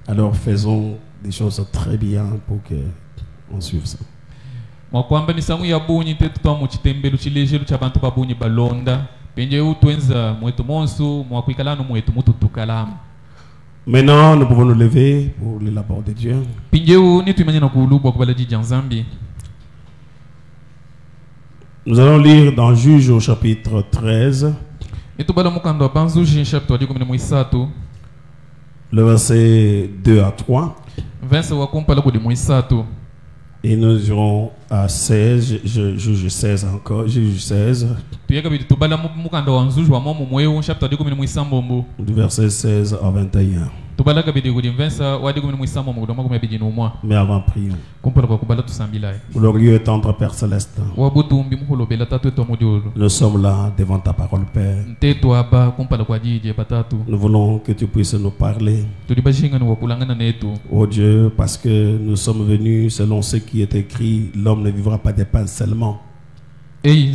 Alors faisons des choses très bien pour qu'on suive ça. Mwakwamba misangu ya bunyi tetu twa muchitembelu chilejelu cha bantu babunyi balonda penje utwenza mwetu monsu mwakwikalano mwetu mututukalamu. Maintenant, nous pouvons nous lever pour le labor de Dieu. Nous allons lire dans Juge au chapitre 13, le verset 2 à 3. Et nous irons à 16, Juge 16 encore, Juge 16. Du verset 16 à 21. Mais avant, prions. Glorieux et tendre Père Céleste, nous sommes là devant ta parole, Père. Nous voulons que tu puisses nous parler, oh Dieu, parce que nous sommes venus selon ce qui est écrit, l'homme ne vivra pas de pain seulement. Mais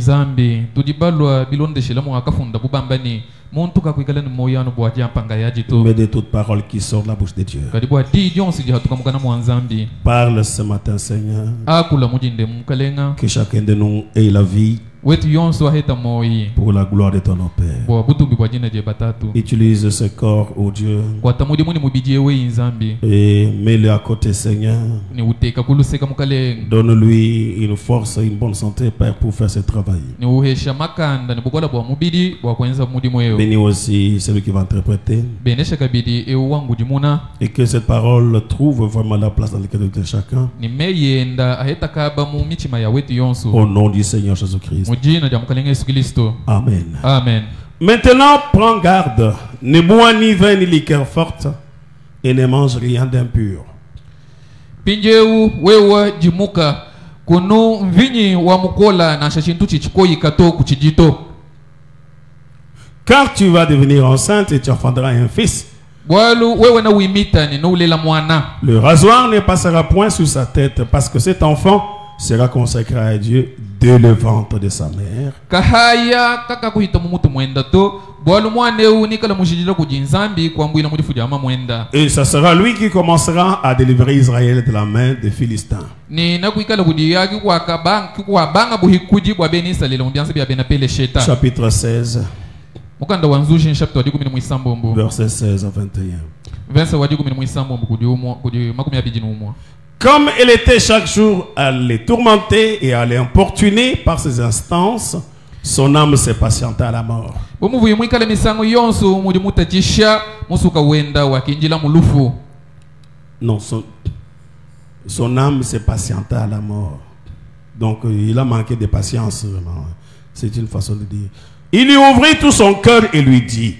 de toute parole qui sort de la bouche de Dieu. Parle ce matin, Seigneur, que chacun de nous ait la vie pour la gloire de ton nom, Père. Utilise ce corps, oh Dieu, et mets-le à côté, Seigneur. Donne-lui une force et une bonne santé, Père, pour faire ce travail. Bénis aussi celui qui va interpréter, et que cette parole trouve vraiment la place dans le cœur de chacun. Au nom du Seigneur Jésus-Christ. Amen. Amen. Maintenant, prends garde, ne bois ni vin ni liqueur forte, et ne mange rien d'impur. Pinjeu wewa jimuka kunu mvinyi wa mukola na shashintu chichikoyi kato kuchijito. Car tu vas devenir enceinte et tu enfanteras un fils. Le rasoir ne passera point sous sa tête, parce que cet enfant sera consacré à Dieu dès le ventre de sa mère. Et ça sera lui qui commencera à délivrer Israël de la main des Philistins. Chapitre 16. Verset 16 à 21. Comme elle était chaque jour à les tourmenter et à les importuner par ses instances, son âme s'est patientée à la mort. Non, son âme s'est patientée à la mort. Donc il a manqué de patience. C'est une façon de dire. Il lui ouvrit tout son cœur et lui dit: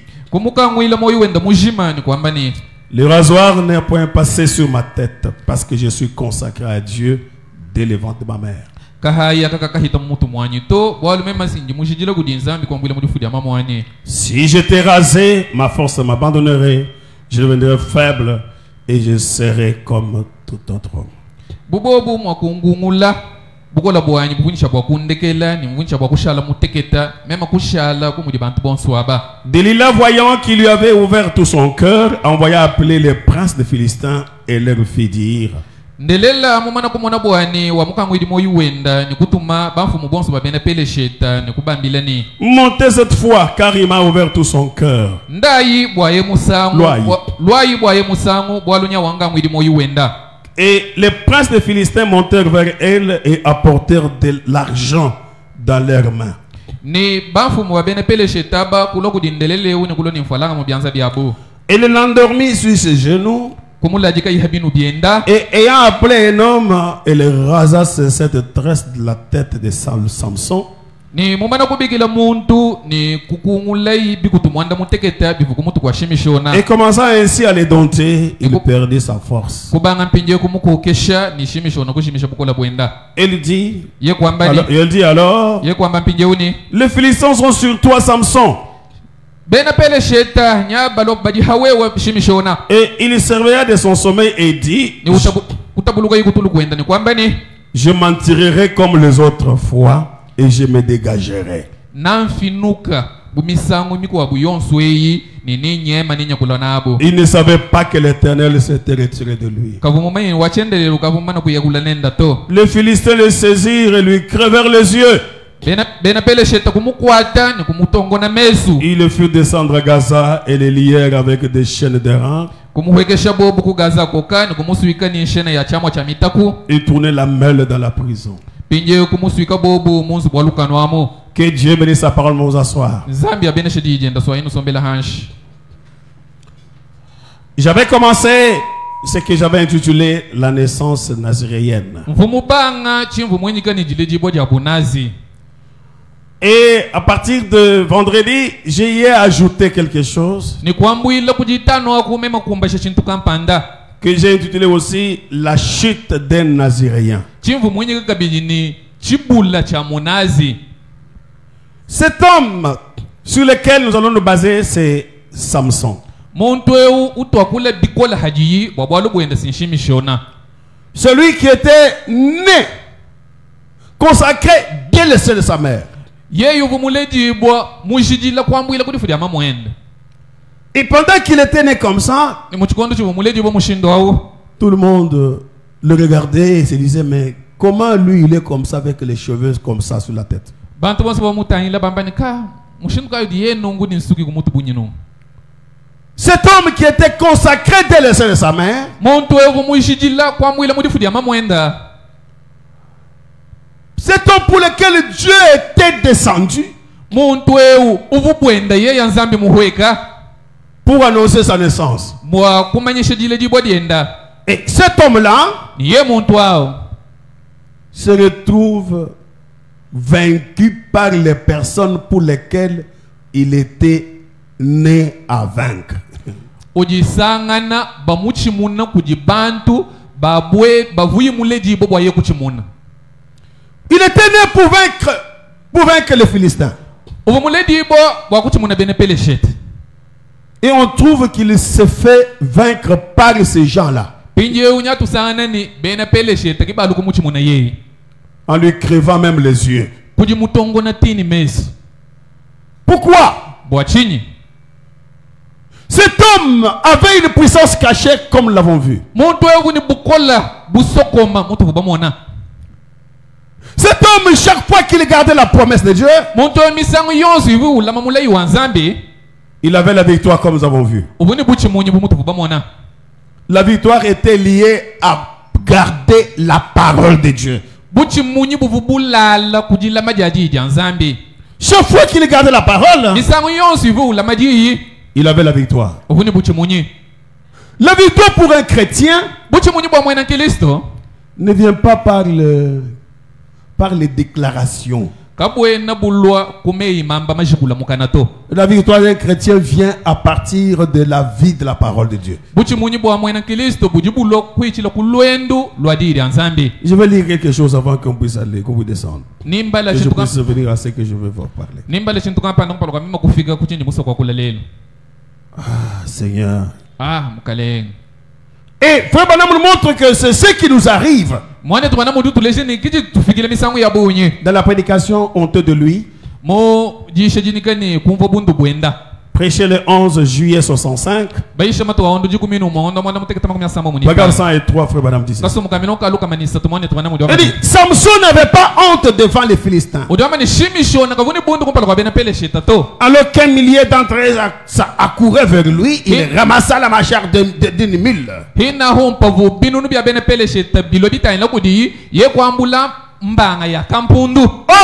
le rasoir n'est point passé sur ma tête, parce que je suis consacré à Dieu dès le ventre de ma mère. Si j'étais rasé, ma force m'abandonnerait, je deviendrais faible et je serais comme tout autre homme. Delilah, voyant qu'il lui avait ouvert tout son cœur, envoya appeler les princes des Philistins et leur fit dire: montez cette fois, car il m'a ouvert tout son cœur. Et les princes des Philistins montèrent vers elle et apportèrent de l'argent dans leurs mains. Elle l'endormit sur ses genoux. Et ayant appelé un homme, elle rasa cette tresse de la tête de Samson. Et commençant ainsi à les dompter, il perdit sa force. Elle dit alors, les Philistins sont sur toi, Samson. Et il s'éveilla de son sommeil et dit: je m'en tirerai comme les autres fois et je me dégagerai. Il ne savait pas que l'Éternel s'était retiré de lui. Les Philistins le saisirent et lui crevèrent les yeux. Il le fit descendre à Gaza et les lièrent avec des chaînes d'airain. Il tournait la meule dans la prison. Que Dieu bénisse sa parole, nous asseoir. J'avais commencé ce que j'avais intitulé la naissance naziréenne. Et à partir de vendredi, j'ai ajouté quelque chose que j'ai intitulé aussi la chute d'un naziréen. Cet homme sur lequel nous allons nous baser, c'est Samson. Celui qui était né, consacré dès le sein de sa mère. Et pendant qu'il était né comme ça, tout le monde le regardait et se disait, mais comment lui il est comme ça avec les cheveux comme ça sur la tête? Cet homme qui était consacré dès le sein de sa mère, cet homme pour lequel Dieu était descendu pour annoncer sa naissance. Et cet homme-là se retrouve vaincu par les personnes pour lesquelles il était né à vaincre. Il était né pour vaincre les Philistins. Et on trouve qu'il se fait vaincre par ces gens-là. En lui crevant même les yeux. Pourquoi? Cet homme avait une puissance cachée comme nous l'avons vu. Cet homme, chaque fois qu'il gardait la promesse de Dieu, il avait la victoire comme nous avons vu. La victoire était liée à garder la parole de Dieu. Chaque fois qu'il gardait la parole, il avait la victoire. La victoire pour un chrétien ne vient pas par les déclarations. La victoire d'un chrétien vient à partir de la vie de la parole de Dieu. Je vais lire quelque chose avant qu'on puisse aller, qu'on vous descende. Et je puisse venir à ce que je veux vous parler. Ah, Seigneur. Et Frère Branham nous montre que c'est ce qui nous arrive. Dans la prédication honteuse de lui, prêché le 11 juillet 65. Regarde 103, Frère Branham dit ça. Il dit, Samson n'avait pas honte devant les Philistins. Alors qu'un millier d'entre eux accouraient vers lui, il ramassa la mâchoire d'une mule.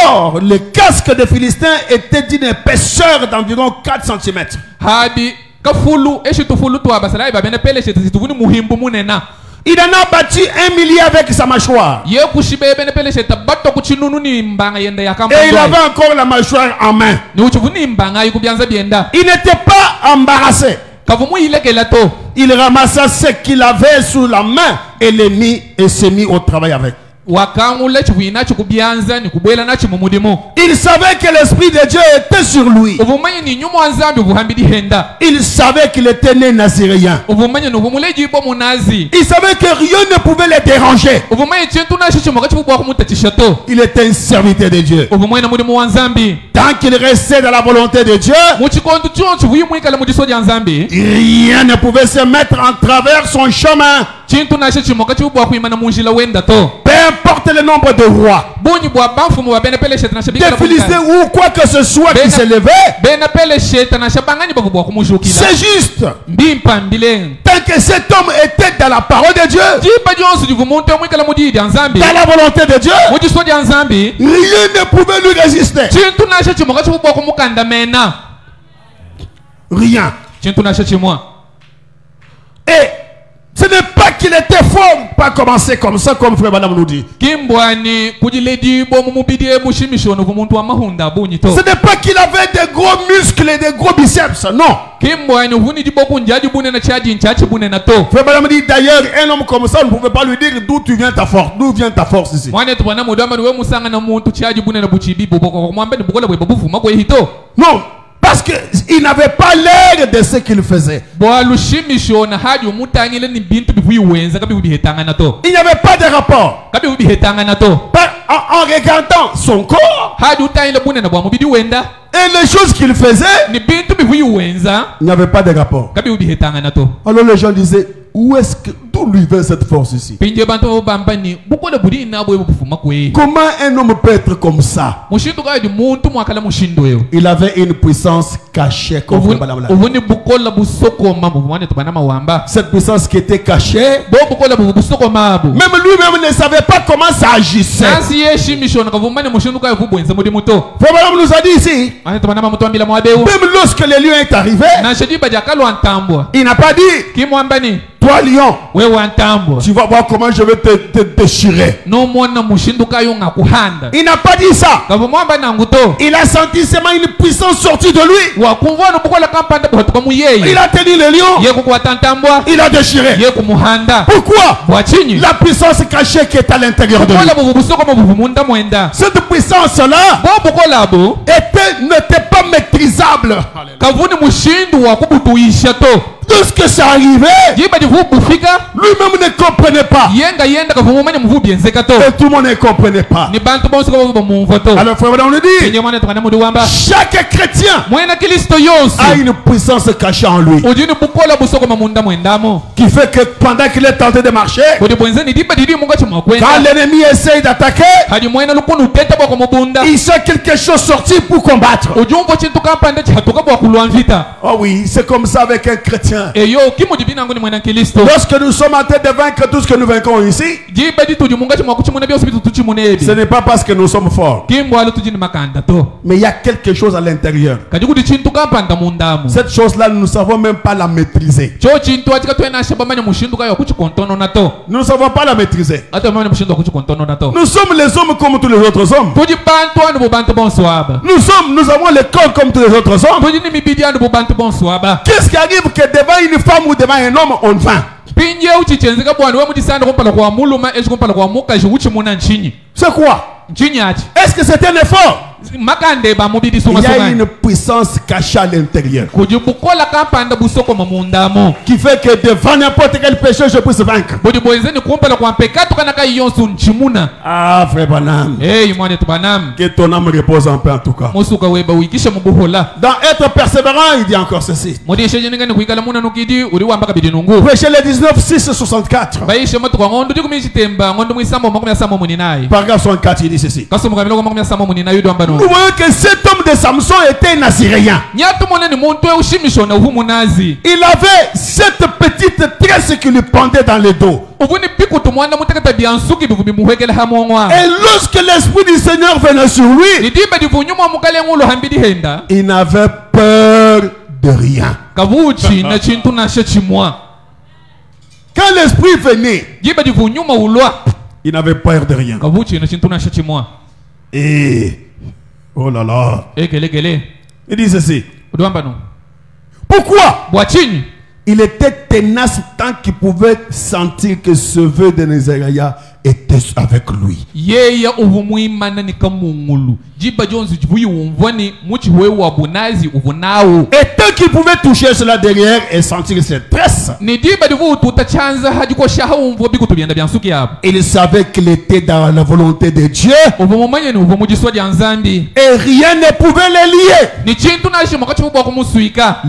Or, le casque des Philistins était d'une épaisseur d'environ 4 cm. Il en a battu 1 millier avec sa mâchoire. Et il avait encore la mâchoire en main. Il n'était pas embarrassé. Il ramassa ce qu'il avait sous la main et s'est mis au travail avec. Il savait que l'Esprit de Dieu était sur lui. Il savait qu'il était né naziréen. Il savait que rien ne pouvait le déranger. Il était un serviteur de Dieu. Tant qu'il restait dans la volonté de Dieu, rien ne pouvait se mettre en travers son chemin. Peu importe le nombre de rois, des Philistins ou quoi que ce soit qui s'élevait, c'est juste. Tant que cet homme était dans la parole de Dieu, dans la volonté de Dieu, rien ne pouvait lui résister. Rien. Et ce n'est pas qu'il était fort, pas commencer comme ça, comme frère Madame nous dit. Ce n'est pas qu'il avait des gros muscles et des gros biceps, non. Frère Madame dit d'ailleurs, un homme comme ça, on ne pouvait pas lui dire d'où tu viens ta force, d'où vient ta force ici. Non. Parce qu'il n'avait pas l'air de ce qu'il faisait. Il n'y avait pas de rapport. En regardant son corps et les choses qu'il faisait, il n'y avait pas de rapport. Alors les gens disaient, où est-ce que d'où lui vient cette force ici? Comment un homme peut être comme ça? Il avait une puissance cachée. Cette puissance qui était cachée, même lui-même ne savait pas comment ça agissait. Frère nous a dit ici, même lorsque le lion est arrivé, il n'a pas dit, toi lion, tu vas voir comment je vais te déchirer. Il n'a pas dit ça. Il a senti seulement une puissance sortie de lui. Il a tenu le lion. Il a déchiré. Pourquoi? La puissance cachée qui est à l'intérieur de lui. Cette puissance-là n'était pas maîtrisable. Lorsque ça arrivait, lui-même ne comprenait pas. Et tout le monde ne comprenait pas. Alors frère, on le dit, chaque chrétien a une puissance cachée en lui, qui fait que pendant qu'il est tenté de marcher, quand l'ennemi essaye d'attaquer, il sait quelque chose sorti pour combattre. Oh oui, c'est comme ça avec un chrétien. Lorsque nous sommes en train de vaincre tout ce que nous vaincons ici, ce n'est pas parce que nous sommes forts, mais il y a quelque chose à l'intérieur. Cette chose-là, nous ne savons même pas la maîtriser. Nous ne savons pas la maîtriser. Nous sommes les hommes comme tous les autres hommes. Nous avons le corps comme tous les autres hommes. Qu'est-ce qui arrive que devant une femme ou devant un homme, on vainc? C'est quoi? Est-ce que c'est un effort? Il y a une puissance cachée à l'intérieur qui fait que devant n'importe quel péché je puisse vaincre. Ah frère Branham, que ton âme repose en paix en tout cas. Dans être persévérant, il dit encore ceci. Prêchez le 19:6-64. Paragraphe 64, il dit ceci. Nous voyons que cet homme de Samson était naziréen. Il avait cette petite tresse qui lui pendait dans le dos. Et lorsque l'Esprit du Seigneur venait sur lui, il n'avait peur de rien. Quand l'Esprit venait, il n'avait peur de rien. Et oh là là. Il dit ceci. Pourquoi? Il était tenace tant qu'il pouvait sentir que ce vœu de Nézéria était avec lui. Et tant qu'il pouvait toucher cela derrière et sentir cette tresse, il savait qu'il était dans la volonté de Dieu et rien ne pouvait les lier.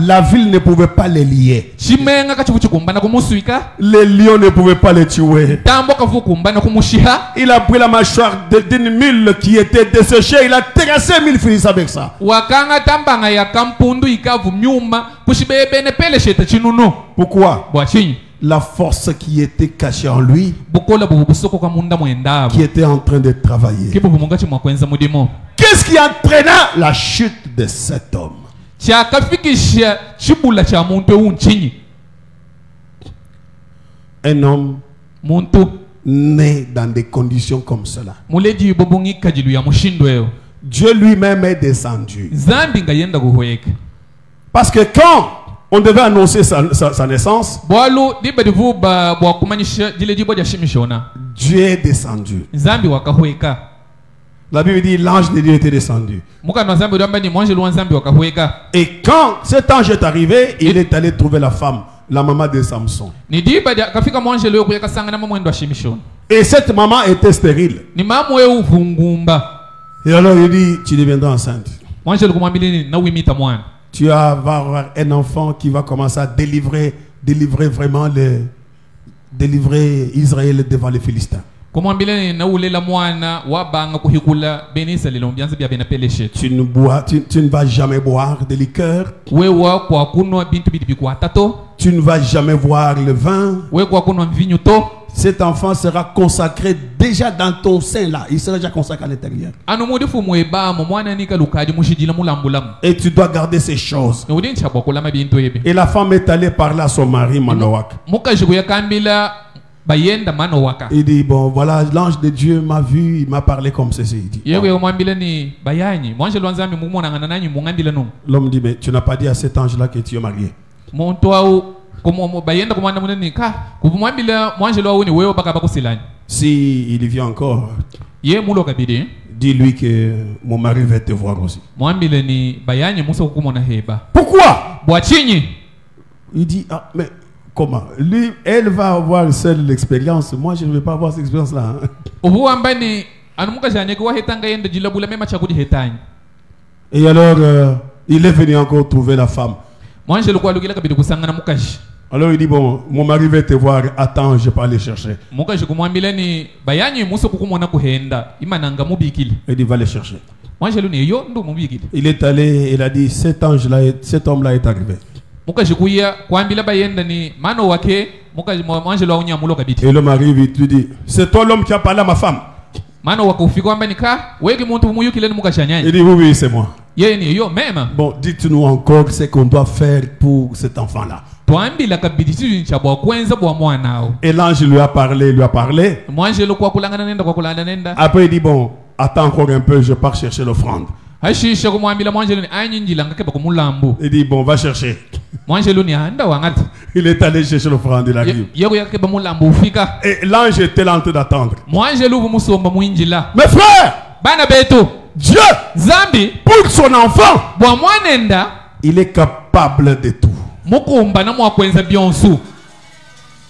La ville ne pouvait pas les lier. Les lions ne pouvaient pas les tuer. Il a pris la mâchoire d'une mule qui était desséchée. Il a terrassé 1000 Philistins avec ça. Pourquoi? La force qui était cachée en lui, qui était en train de travailler. Qu'est-ce qui entraîna la chute de cet homme? Un homme né dans des conditions comme cela. Dieu lui-même est descendu. Parce que quand on devait annoncer sa naissance, Dieu est descendu. La Bible dit l'ange de Dieu était descendu. Et quand cet ange est arrivé, il est allé trouver la femme, la maman de Samson. Et cette maman était stérile. Et alors il dit, tu deviendras enceinte. Tu vas avoir un enfant qui va commencer à délivrer Israël devant les Philistins. Tu ne vas jamais boire de liqueur. Tu ne vas jamais boire le vin. Cet enfant sera consacré déjà dans ton sein là. Il sera déjà consacré à l'intérieur. Et tu dois garder ces choses. Et la femme est allée parler à son mari Manoak. Il dit, bon voilà, l'ange de Dieu m'a vu, il m'a parlé comme ceci. Il dit, l'homme dit, mais tu n'as pas dit à cet ange là que tu es marié. Si il vient encore, dis-lui que mon mari va te voir aussi. Pourquoi? Il dit, ah, mais comment? Lui, elle va avoir seule l'expérience. Moi, je ne vais pas avoir cette expérience-là. Et alors, il est venu encore trouver la femme. Alors il dit, bon, mon mari va te voir, attends, je peux aller chercher. Il dit, va les chercher. Il est allé, il a dit, cet homme-là est arrivé. Et l'homme arrive, il lui dit, c'est toi l'homme qui a parlé à ma femme. Il dit, oui, c'est moi. Bon, dites-nous encore ce qu'on doit faire pour cet enfant-là. Et l'ange lui a parlé, Après il dit, bon, attends encore un peu, je pars chercher l'offrande. Il dit, bon, va chercher. Il est allé chercher l'offrande, il arrive. Et l'ange était là en train d'attendre. Mes frères, Dieu, pour son enfant, il est capable de tout.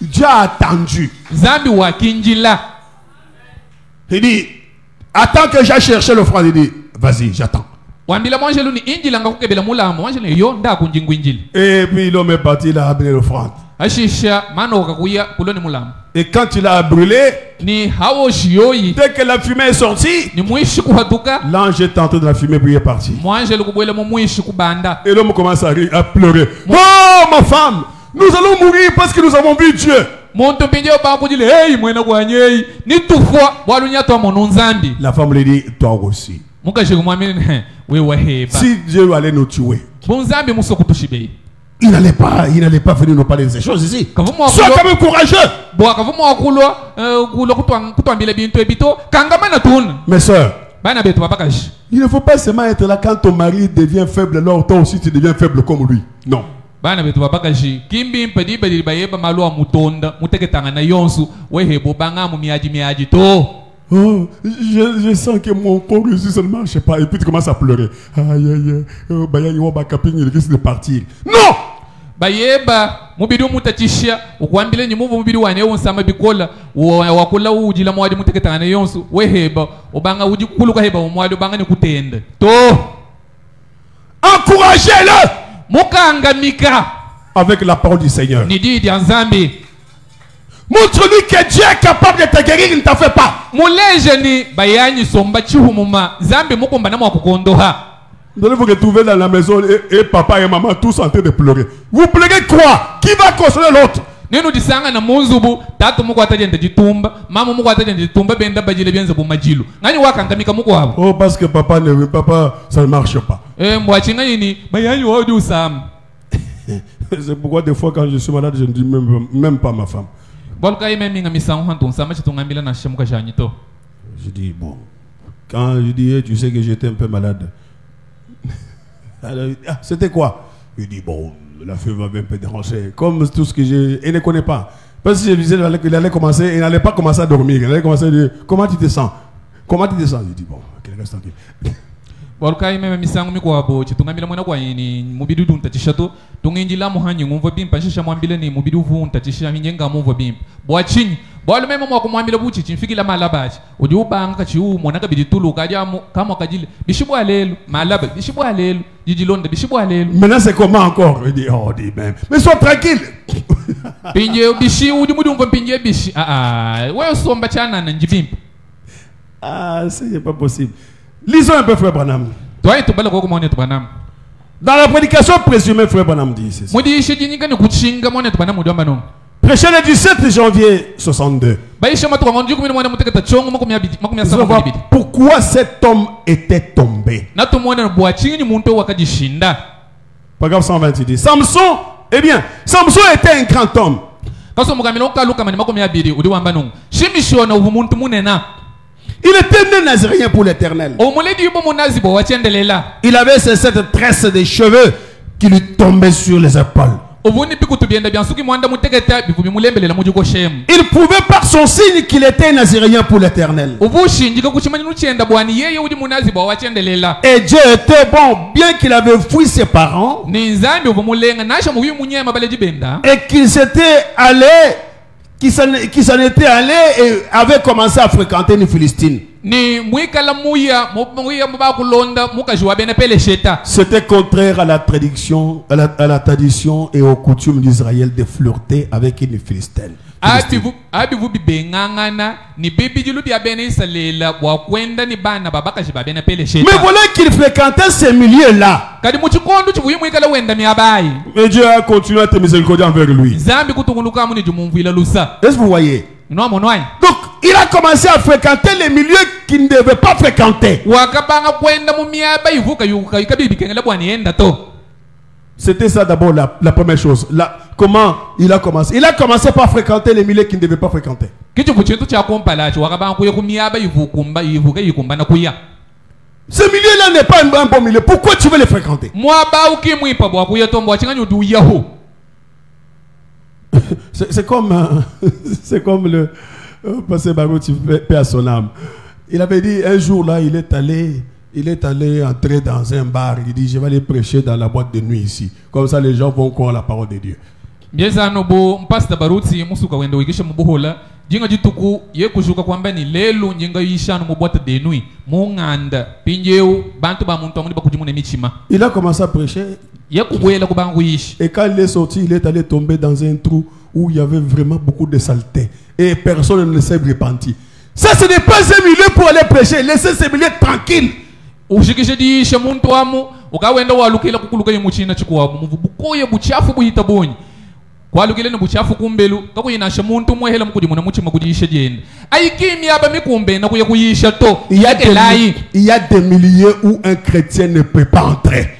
Dieu a attendu. Il dit, attends que j'aille chercher l'offrande. Il dit, vas-y, j'attends. Et puis l'homme est parti, il a amené l'offrande. Et quand il a brûlé, dès que la fumée est sortie, l'ange est entré dans la fumée puis il est parti. Et l'homme commence à pleurer. Oh ma femme, nous allons mourir parce que nous avons vu Dieu. La femme lui dit, toi aussi. Si Dieu allait nous tuer, il n'allait pas venir nous parler de ces choses ici. Sois quand même courageux. Mes soeurs, il ne faut pas seulement être là quand ton mari devient faible, alors toi aussi tu deviens faible comme lui. Non. bana betu babakaji kimbi mpedi bedi bayeba malwa mutonda muteketanga na yonsu wehebo banga mu miaji to. Oh, je sens que mon corps ça ne marche pas et puis tu commences à pleurer. Aïe aïe, bayani wa bakaping il risque de partir. Non! Bayeba mubidu mutatisha ukwambile ni muvu mubidu wane unsama bikola wakula ujila mwadi muteketanga na yonsu weheba ubanga uji kuluka heba umwadi ubanga ni kutenda to. Encouragez-le Mukangamika avec la parole du Seigneur. Nididi anzambi. Montre-lui que Dieu est capable de te guérir, il ne t'en fait pas. Mulejeni bayani somba chihumuma zambi mukumba na mwakukondoha. Vous allez vous retrouver dans la maison et papa et maman tous en train de pleurer. Vous pleurez quoi? Qui va consoler l'autre? Nenu disanga na munzubu tatu muko atajenda jitumba mama muko atajenda jitumba benda bajile byenza bumajilu ngani wakangamika muko hapo. Oh parce que papa ça ne marche pas. Mwachinga nini bayani wodi usam. C'est pourquoi des fois quand je suis malade je ne dis même pas ma femme. Bolka ime minga misangu hantu nsama chitungambila na shemuka janyito. Je dis bon quand je dis tu sais que j'étais un peu malade. Alors, c'était quoi? Il dit bon la fille m'avait un peu dérangé comme tout ce que j'ai. Il ne connaît pas parce que je disais qu'il allait commencer, il n'allait pas commencer à dormir, il allait commencer à dire comment tu te sens, comment tu te sens. Je dis bon ok reste tranquille. Bolka ime misangu miko abo chitungambila mwana kwa ni mubidu ntatishato tunginjila muhanyi ngumva bimpa shisha mwambile ni mubidu ntatisha hinyenga mumva bimpa bwachinyi bwalo memo mwa kumwambila buchi chimfikila malabachi udi ubanga chiu monaka biditulu kaja kama kajile bishibwa lelo malaba bishibwa lelo jijilonda bishibwa lelo. Maintenant c'est comment encore? Il dit oh dis même mais sois tranquille. Pinje bishi udi mudumva pinje bishi wewe somba chana na njibimpa. C'est pas possible. Lisons un peu frère Branham. Toi tu bala ko mwone tu Branham. Dans la prédication présumée frère Branham dit ceci. Mudi shijinyinga ni kuchinga mwone tu Branham mudamba no. Prêché le 17 janvier 62. Pourquoi cet homme était tombé? Paragraphe 120 il dit Samson, eh bien, Samson était un grand homme. Il était né nazérien pour l'Éternel. Il avait cette tresse de cheveux qui lui tombait sur les épaules. Il prouvait par son signe qu'il était nazérien pour l'Éternel. Et Dieu était bon, bien qu'il avait fui ses parents et qu'il s'était allé, qu'il s'en était allé et avait commencé à fréquenter une Philistine. C'était contraire à la tradition, à la tradition et aux coutumes d'Israël de flirter avec une Philistine. Mais voilà qu'il fréquentait ces milieux-là. Mais Dieu a continué à être miséricordieux envers lui. Est-ce que vous voyez? Donc, il a commencé à fréquenter les milieux qu'il ne devait pas fréquenter. C'était ça d'abord la première chose. Comment il a commencé? Il a commencé par fréquenter les milieux qu'il ne devait pas fréquenter. Ce milieu-là n'est pas un bon milieu. Pourquoi tu veux les fréquenter? C'est comme le pasteur Baruch, paix à son âme. Il avait dit un jour là, il est allé entrer dans un bar. Il dit je vais aller prêcher dans la boîte de nuit ici. Comme ça les gens vont croire la parole de Dieu. Il a commencé à prêcher. Et quand il est sorti, il est allé tomber dans un trou où il y avait vraiment beaucoup de saleté. Et personne ne s'est repenti. Ça, ce n'est pas un milieu pour aller prêcher. Laissez ce milieu tranquille. Il y a des milieux où un chrétien ne peut pas entrer.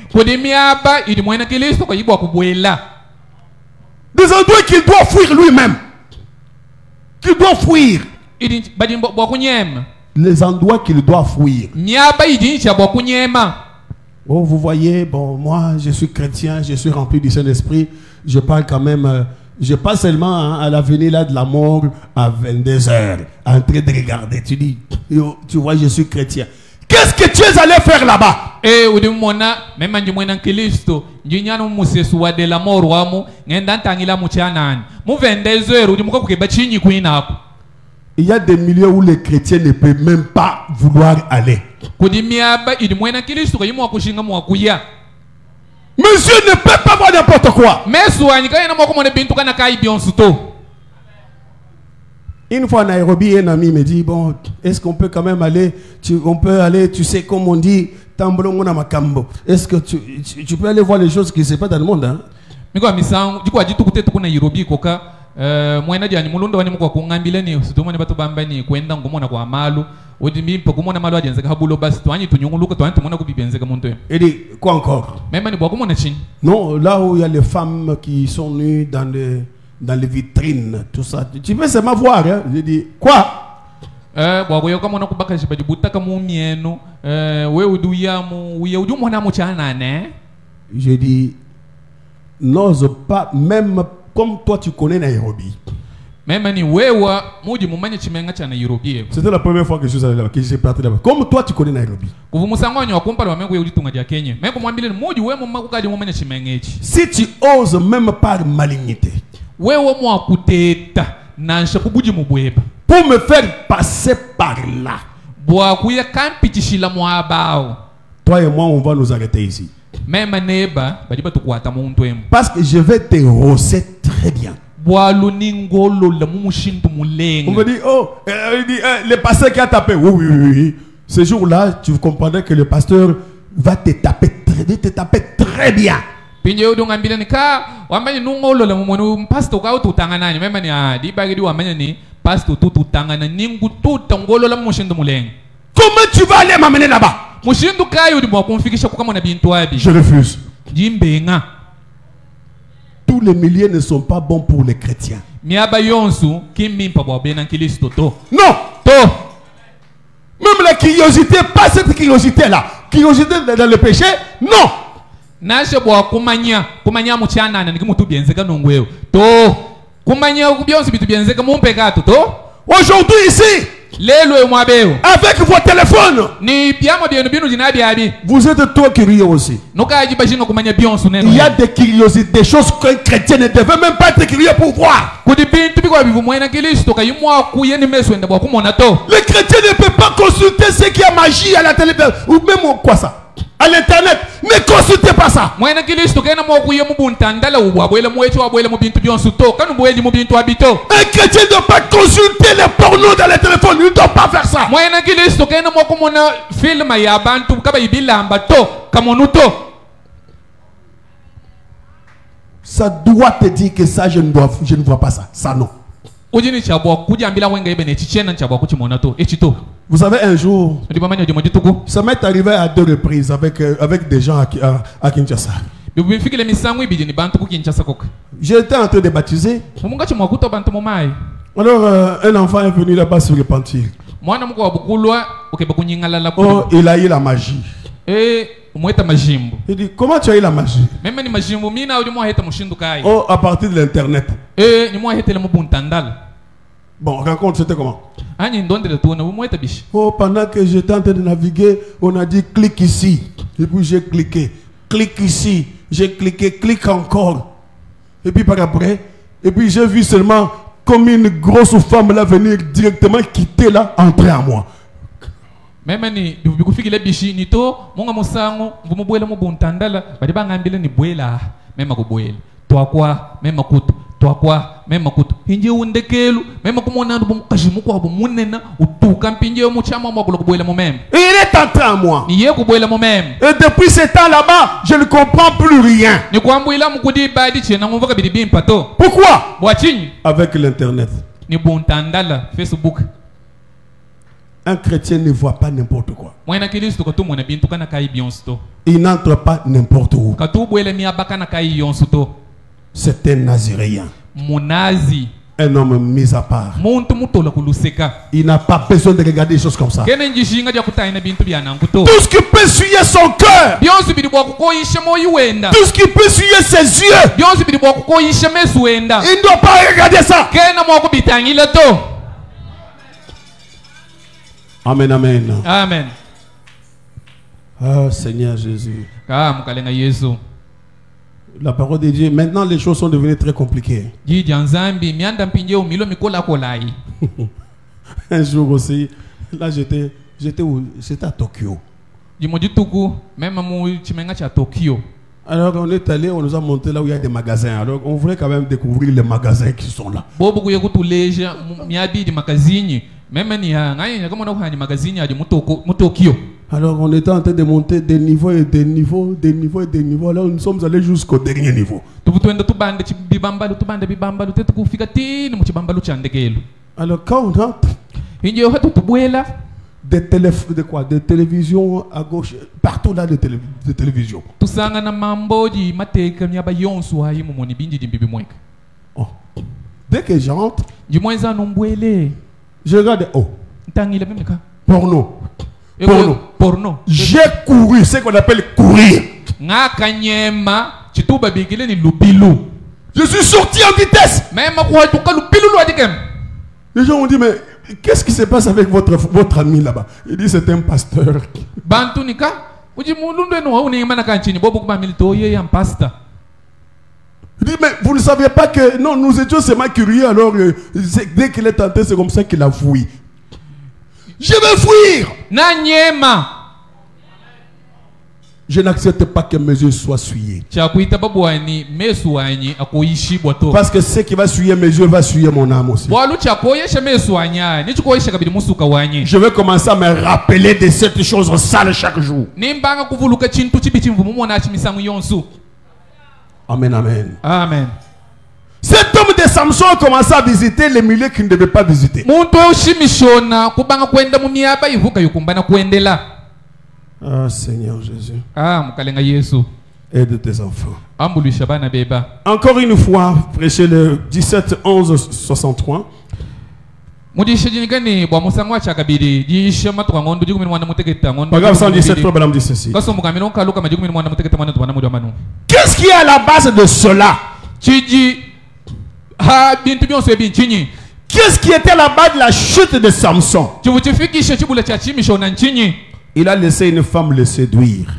Des endroits qu'il doit fuir lui-même. Qu'il doit fuir. Les endroits qu'il doit fuir. Oh, vous voyez, bon, moi, je suis chrétien, je suis rempli du Saint-Esprit. Je parle quand même, je pas seulement à la venue là de la mort à 22h, en train de regarder. Tu dis, tu vois, je suis chrétien. Qu'est-ce que tu es allé faire là-bas? Eh, ou de mona, même du moyen Christo, Gignano Moussessoua de la mort, Wamu, Nendantangila Mouchanan. Mou 22h, ou du Moko Bachini Queen. Il y a des milieux où les chrétiens ne peuvent même pas vouloir aller. Monsieur ne peut pas voir n'importe quoi. Une fois à Nairobi, un ami me dit, bon, est-ce qu'on peut quand même aller, on peut aller, tu sais, comme on dit, Tambolongo Makambo. Est-ce que tu peux aller voir les choses qui se passent dans le monde, hein? Mwena jani mulundo wani mukwa kungambile ni situmani batu bambani kwenda ngomona kwa malu odimbi pokumona malu ajenzeka habulo basi twanyi tunyunguluka twanyi tumona kubibenzeka muntu yem. Et dit quoi encore? Même ni bokumona chini. Non, là où il y a les femmes qui sont nues dans les vitrines, tout ça. Tu peux seulement voir, hein? J'ai dit quoi? Bwagoyo kama una kubaka shibajibuta kama mienu we uduya mu uye udu mwana mu chana ne. J'ai dit n'ose pas même comme toi tu connais Nairobi. C'était la première fois que je suis allé là-bas, que j'ai parti là-bas. Comme toi tu connais Nairobi. Si tu oses même par malignité pour me faire passer par là, toi et moi on va nous arrêter ici. Parce que je vais te rosser très bien. On me dit, oh, le pasteur qui a tapé. Oui. Ce jour-là, tu comprendrais que le pasteur va te taper très bien. Comment tu vas aller m'amener là-bas? Je refuse. Tous les milliers ne sont pas bons pour les chrétiens. Non. Même la curiosité, pas cette curiosité-là. Curiosité dans le péché, non. Aujourd'hui ici, avec vos téléphones, vous êtes trop curieux aussi. Il y a des curiosités, des choses qu'un chrétien ne devait même pas être curieux pour voir. Le chrétien ne peut pas consulter ce qui est magie à la télévision ou même quoi ça. À l'internet, ne consultez pas ça. Un chrétien ne doit pas consulter les pornos dans les téléphones. Il ne doit pas faire ça. Ça doit te dire que ça, je ne vois pas ça. Ça non. Vous savez, un jour, ça m'est arrivé à 2 reprises avec des gens à Kinshasa. J'étais en train de baptiser. Alors, un enfant est venu là-bas se repentir. Oh, il a eu la magie. Il dit, comment tu as eu la magie? Oh, à partir de l'internet. Bon, raconte, c'était comment? Oh, pendant que j'étais en train de naviguer, on a dit clique ici. Et puis j'ai cliqué. Clique ici. J'ai cliqué, clique encore. Et puis par après, et puis j'ai vu seulement comme une grosse femme là venir directement quitter là, entrer à moi. Même ni bikufikile bishi nito monga musango ngumubwela mubuntandala bali bangambile ni bwela mema kubwela twakwa mema kutu twakwa mema kutu hinje undekelu mema kumona ndu bumukashimu kwa bumunena utuka mpinje yo muchama mwakula kubwela mumeme. Il est entré à moi. Ni ye kubwela mumeme. Et depuis ce temps là-bas, je ne comprends plus rien. Ni kwambwila mukudi badi chena ngumva kabidi bimpato. Pourquoi? Bwachinyi avec l'internet. Ni buntandala Facebook. Un chrétien ne voit pas n'importe quoi. Il n'entre pas n'importe où. C'est un Naziréen. Un homme mis à part. Il n'a pas besoin de regarder des choses comme ça. Tout ce qui peut essuyer son cœur, tout ce qui peut essuyer ses yeux, il ne doit pas regarder ça. Amen, amen. Amen. Ah, Seigneur Jésus. La parole de Dieu, maintenant les choses sont devenues très compliquées. Un jour aussi, là j'étais à Tokyo. Alors on est allé, on nous a monté là où il y a des magasins. Alors on voulait quand même découvrir les magasins qui sont là. Alors on était en train de monter des niveaux et des niveaux, des niveaux et des niveaux. Alors nous sommes allés jusqu'au dernier niveau. Alors quand on entre, des télévisions à gauche, partout là des télévisions. Oh. Dès que j'entre, je regarde, oh, porno. Porno. J'ai couru, c'est ce qu'on appelle courir. Je suis sorti en vitesse. Les gens ont dit, mais qu'est-ce qui se passe avec votre ami là-bas? Il dit, c'est un pasteur. Il dit, mais vous ne saviez pas que... Non, nous étions seulement curieux, alors dès qu'il est tenté, c'est comme ça qu'il a fui. Je vais fuir. Je n'accepte pas que mes yeux soient souillés. Parce que ce qui va souiller mes yeux va souiller mon âme aussi. Je vais commencer à me rappeler de cette chose sale chaque jour. Amen, amen. Amen. Cet homme de Samson a commencé à visiter les milieux qu'il ne devait pas visiter. Ah, Seigneur Jésus. Aide tes enfants. Encore une fois, prêchez le 17, 11, 63. Paragraphe 117, Madame dit ceci. Qu'est-ce qui est à la base de cela? Qu'est-ce qui était à la base de la chute de Samson? Il a laissé une femme le séduire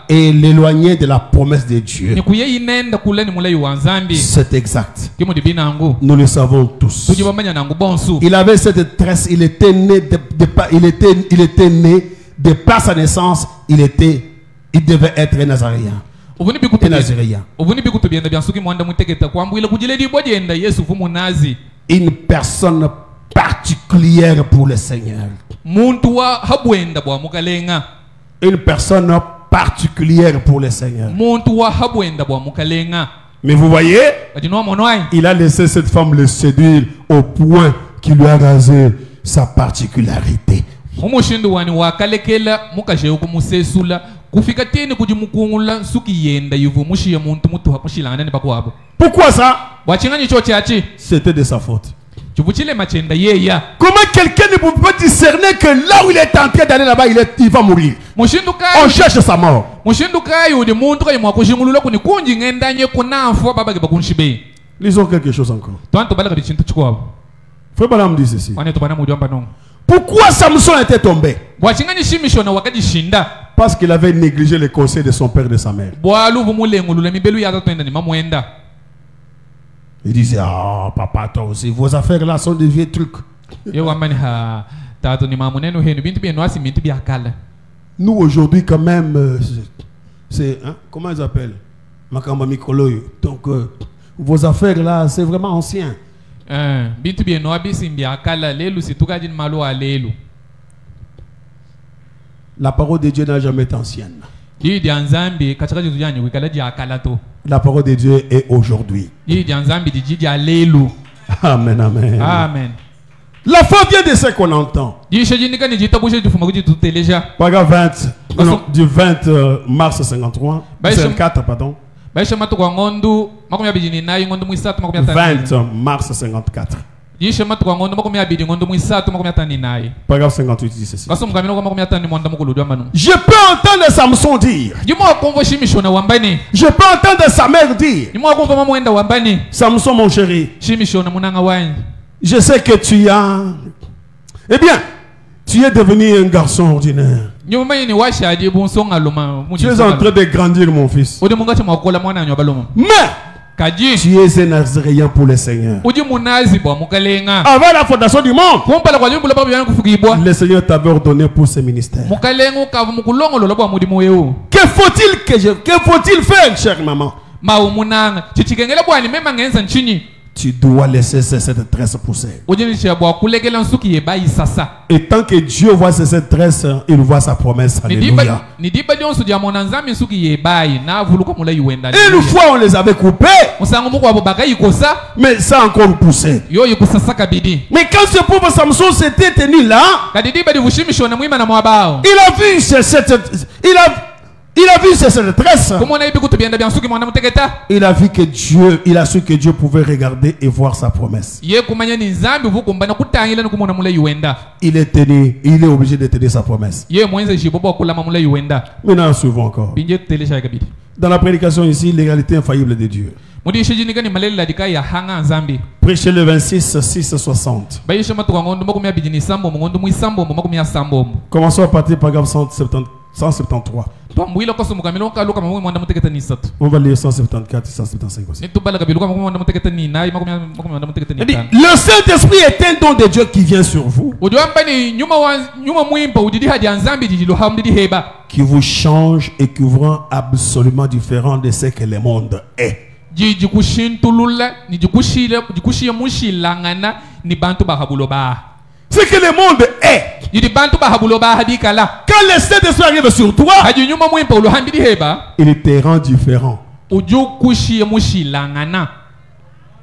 et l'éloigner de la promesse de Dieu. C'est exact. Nous le savons tous. Il avait cette tresse, il était né de par sa naissance, il devait être un Nazaréen. Une personne particulière pour le Seigneur. Une personne particulière pour le Seigneur. Mais vous voyez, il a laissé cette femme le séduire au point qu'il lui a rasé sa particularité. Pourquoi ça? C'était de sa faute. Comment quelqu'un ne peut pas discerner que là où il est en train d'aller là-bas, il va mourir? On cherche sa mort. Lisons quelque chose encore. Frère Balaam dit ceci. Pourquoi Samson était tombé? Parce qu'il avait négligé les conseils de son père et de sa mère. Il disait, ah, papa, toi aussi, vos affaires là sont des vieux trucs. Nous, aujourd'hui, quand même, c'est, hein, comment ils appellent? Makamba Mikoloyo. Donc, vos affaires là, c'est vraiment ancien. La parole de Dieu n'a jamais été ancienne. La parole de Dieu est aujourd'hui. Amen, amen. Amen. La foi vient de ce qu'on entend. Paragraphe 20, non, du 20 mars 53, 54, pardon. 20 mars 54. Paragraphe 58 dit ceci. Je peux entendre Samson dire. Je peux entendre sa mère dire. Samson mon chéri, je sais que tu as... Eh bien, tu es devenu un garçon ordinaire. Tu es en train de grandir mon fils. Mais tu es un Nazaréen pour le Seigneur. Avant la fondation du monde, le Seigneur t'avait ordonné pour ce ministère. Que faut-il faire, chère maman? Tu dois laisser cette tresse pousser. Et tant que Dieu voit cette tresse, il voit sa promesse. Alléluia. Une fois on les avait coupés, mais ça a encore poussé. Mais quand ce pauvre Samson s'était tenu là, il a vu cette tresse. Il a vu que Dieu, il a su que Dieu pouvait regarder et voir sa promesse. Il est obligé de tenir sa promesse. Maintenant, suivons encore. Dans la prédication ici, l'égalité infaillible de Dieu. Prêchez le 26, 6, 60. Commençons à partir du paragraphe 173. On va lire 174 et 175 aussi. Le Saint-Esprit est un don de Dieu qui vient sur vous, qui vous change et qui vous rend absolument différent de ce que le monde est. Ce que le monde est. Quand le Saint-Esprit arrive sur toi, il te rend différent.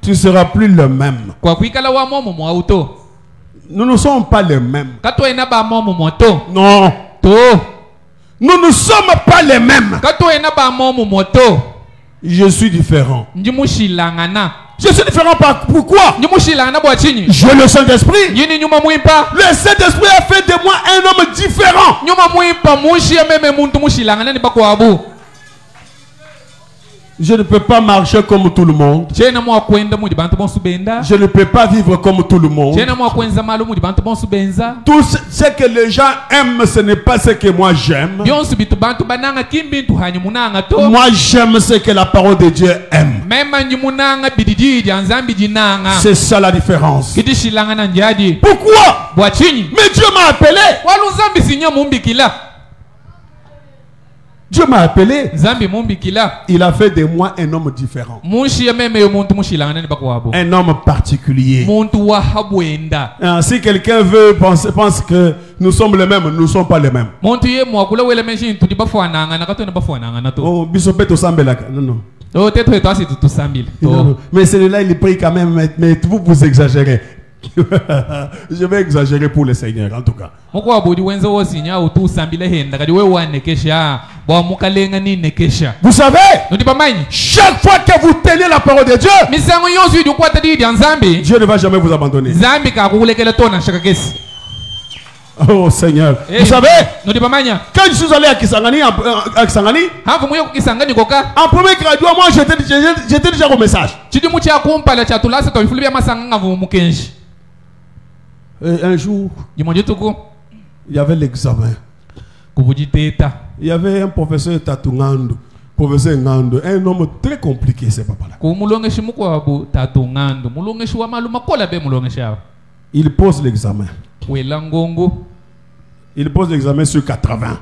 Tu ne seras plus le même. Nous ne sommes pas les mêmes. Non. Nous ne sommes pas les mêmes. Je suis différent. Je suis différent pourquoi? Je le Saint-Esprit. Le Saint-Esprit a fait de moi un homme différent. Je ne peux pas marcher comme tout le monde. Je ne peux pas vivre comme tout le monde. Tout ce que les gens aiment, ce n'est pas ce que moi j'aime. Moi j'aime ce que la parole de Dieu aime. C'est ça la différence. Pourquoi? Mais Dieu m'a appelé. Dieu m'a appelé. Il a fait de moi un homme différent. Un homme particulier. Si quelqu'un pense que nous sommes les mêmes, nous ne sommes pas les mêmes. Oh, non. Mais celui-là, il prie quand même, mais vous exagérez. Je vais exagérer pour le Seigneur en tout cas. Vous savez, chaque fois que vous tenez la parole de Dieu, Dieu ne va jamais vous abandonner. Oh Seigneur, vous savez, quand je suis allé à Kisangani, en premier graduat, moi j'étais déjà au message. Et un jour, il y avait l'examen. Il y avait un professeur Tatungando, professeur Ngando, un homme très compliqué, ce papa-là. Il pose l'examen. Il pose l'examen sur 80.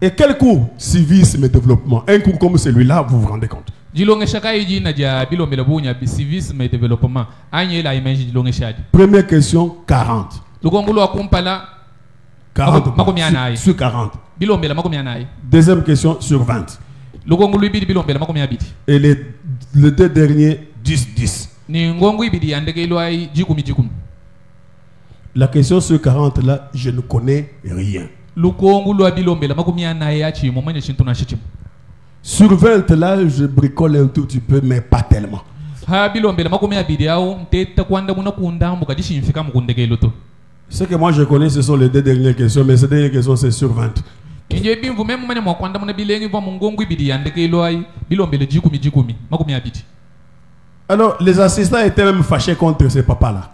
Et quel cours? Civisme et développement. Un cours comme celui-là, vous vous rendez compte? Première question, 40. 40 sur 40. Deuxième question, sur 20. Et les deux derniers, 10. La question sur 40 là, je ne connais rien. Sur 20 là, je bricole un tout petit peu, mais pas tellement. Ce que moi je connais, ce sont les 2 dernières questions, mais ces dernières questions, c'est sur 20. Alors, les assistants étaient même fâchés contre ces papas-là.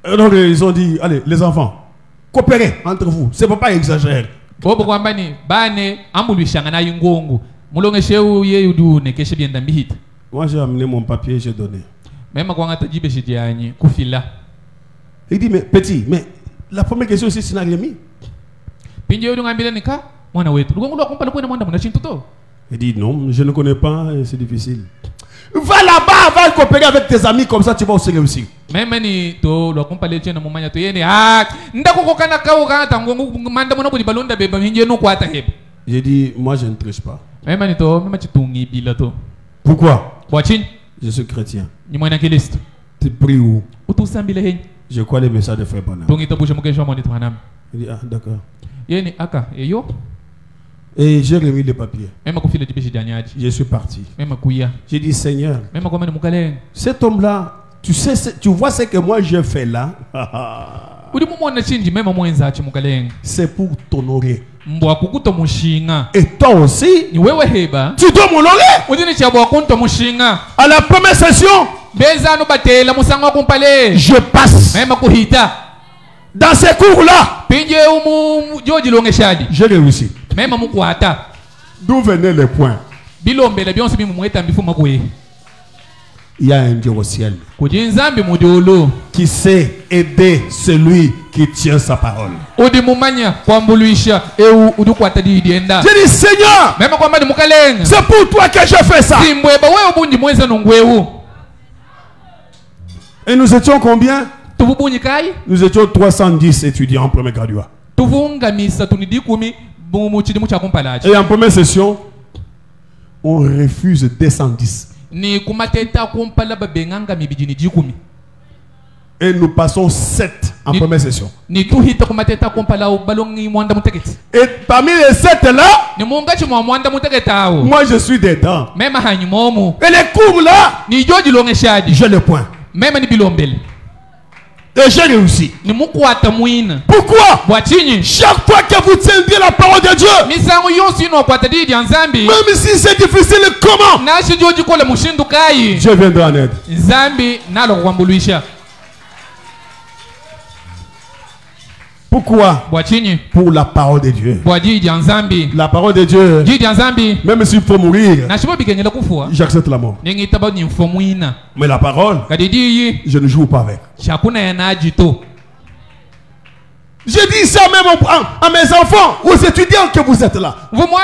Alors, ils ont dit, allez, les enfants, coopérez entre vous. Ces papas exagèrent. Moi, j'ai amené mon papier et j'ai donné. Il dit, mais petit, mais la première question ici, c'est Nagemi. Il dit, non, je ne connais pas, c'est difficile. Va là-bas, va coopérer avec tes amis, comme ça tu vas aussi réussir. J'ai dit, moi je ne triche pas. Pourquoi? Je suis chrétien. Tu pries où? Je crois les messages de Frère Branham. Il dit, ah d'accord. Et j'ai remis les papiers. Je suis parti. J'ai dit, Seigneur, cet homme-là, tu sais, tu vois ce que moi j'ai fait là. C'est pour t'honorer. Et toi aussi, tu dois m'honorer. À la première session, je passe. Dans ces cours-là, j'ai réussi. D'où venaient les points? Il y a un Dieu au ciel qui sait aider celui qui tient sa parole. J'ai dit, Seigneur, c'est pour toi que je fais ça. Et nous étions combien? Nous étions 310 étudiants en premier graduat. Et en première session, on refuse 210. Et nous passons 7 en première session. Et parmi les 7 là, moi je suis dedans. Et les cours là, j'ai le point. Et j'ai réussi. Pourquoi? Chaque fois que vous tiendrez la parole de Dieu, même si c'est difficile, comment? Dieu viendra en aide. Pourquoi? Pour la parole de Dieu. La parole de Dieu, même s'il faut mourir, j'accepte la mort. Mais la parole, je ne joue pas avec. J'ai dit ça même à mes enfants, aux étudiants que vous êtes là. Moi,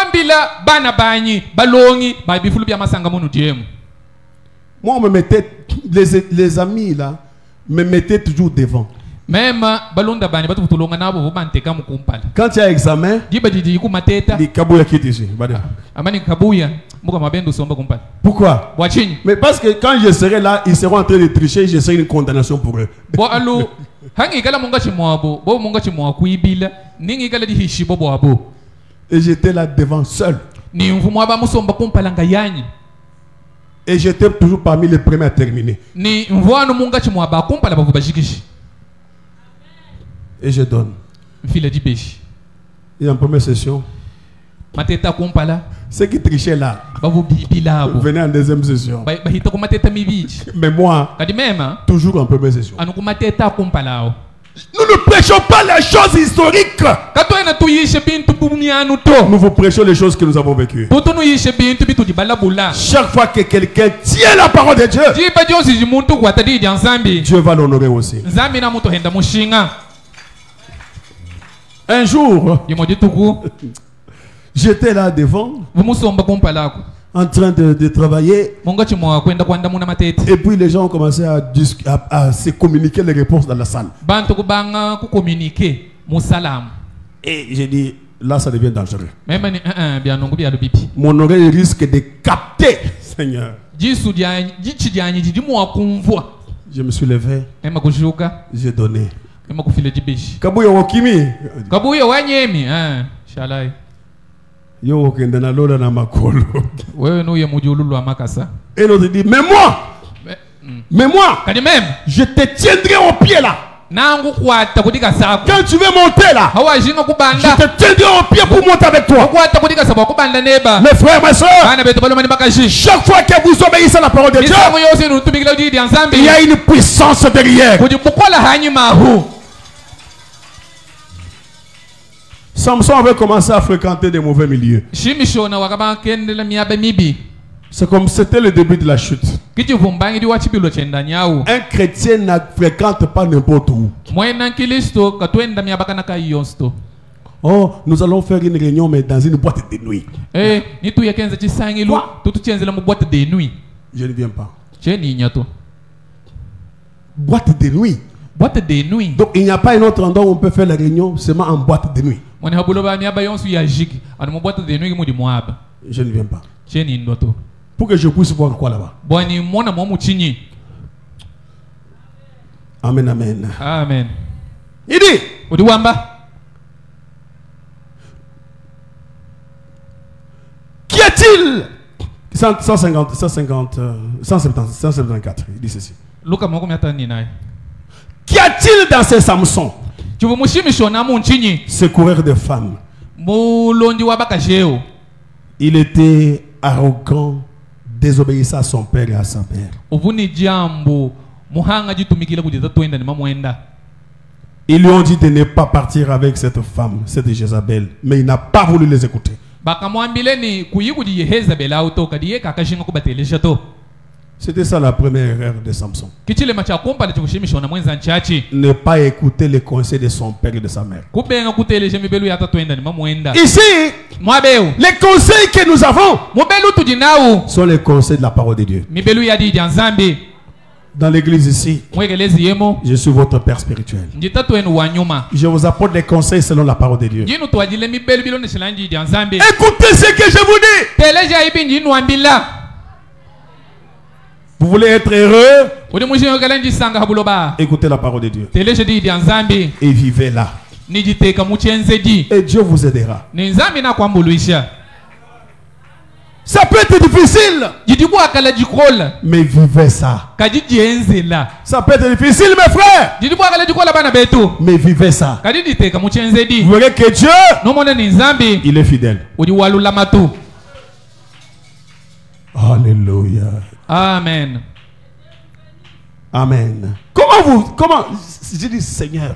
on me mettait, les amis là, me mettaient toujours devant. Quand il y a examen, les kabouya qui ici. Pourquoi? Mais parce que quand je serai là, ils seront en train de tricher, je serai une condamnation pour eux. Et j'étais là devant seul. Et j'étais toujours parmi les premiers à terminer. Et je donne. Et en première session, ceux qui trichaient là venaient en deuxième session. Mais moi, toujours en première session. Nous ne prêchons pas les choses historiques. Nous vous prêchons les choses que nous avons vécues. Chaque fois que quelqu'un tient la parole de Dieu, Dieu va l'honorer aussi. Un jour, j'étais là devant, en train de travailler. Et puis les gens ont commencé à se communiquer les réponses dans la salle. Et j'ai dit, là ça devient dangereux. Mon oreille risque de capter, Seigneur. Je me suis levé, j'ai donné. ema kufile jibishi kabuya wakimi kabuya wanyemi shalai yo okende na lola na makolo wewe nuye mujululu wa makasa et l'autre dit mais moi kadi même je te tiendrai au pied là nangu kwata kudika sako quand tu veux monter là hawajinga kubanda je te tiendrai au pied pour monter avec toi kwata kudika sako kubanda neba mes frères mes sœurs bana beto balo mani bakashi chaque fois que vous obéissez à la parole de Dieu il y a une puissance derrière kujibukola hanyuma hu Samson avait commencé à fréquenter des mauvais milieux. C'est comme c'était le début de la chute. Un chrétien ne fréquente pas n'importe où. Oh, nous allons faire une réunion mais dans une boîte de nuit. Je ne viens pas. Boîte de nuit. Boîte de nuit. Donc il n'y a pas un autre endroit où on peut faire la réunion seulement en boîte de nuit. Je ne viens pas. Pour que je puisse voir quoi là-bas. Amen, amen. Amen. Il dit. Qu'y a-t-il 174. Il dit ceci. Qu'y a-t-il dans ces Samson? Ce coureur de femmes. Il était arrogant, désobéissant à son père et à sa mère. Ils lui ont dit de ne pas partir avec cette femme, cette Jézabel, mais il n'a pas voulu les écouter. C'était ça la première erreur de Samson. Ne pas écouter les conseils de son père et de sa mère. Ici, les conseils que nous avons sont les conseils de la parole de Dieu. Dans l'église ici, je suis votre père spirituel. Je vous apporte les conseils selon la parole de Dieu. Écoutez ce que je vous dis. Vous voulez être heureux? Écoutez la parole de Dieu. Et vivez là. Et Dieu vous aidera. Ça peut être difficile. Mais vivez ça. Ça peut être difficile, mes frères. Mais vivez ça. Vous verrez que Dieu, il est fidèle. Alléluia. Amen. Amen. Comment, je dis Seigneur,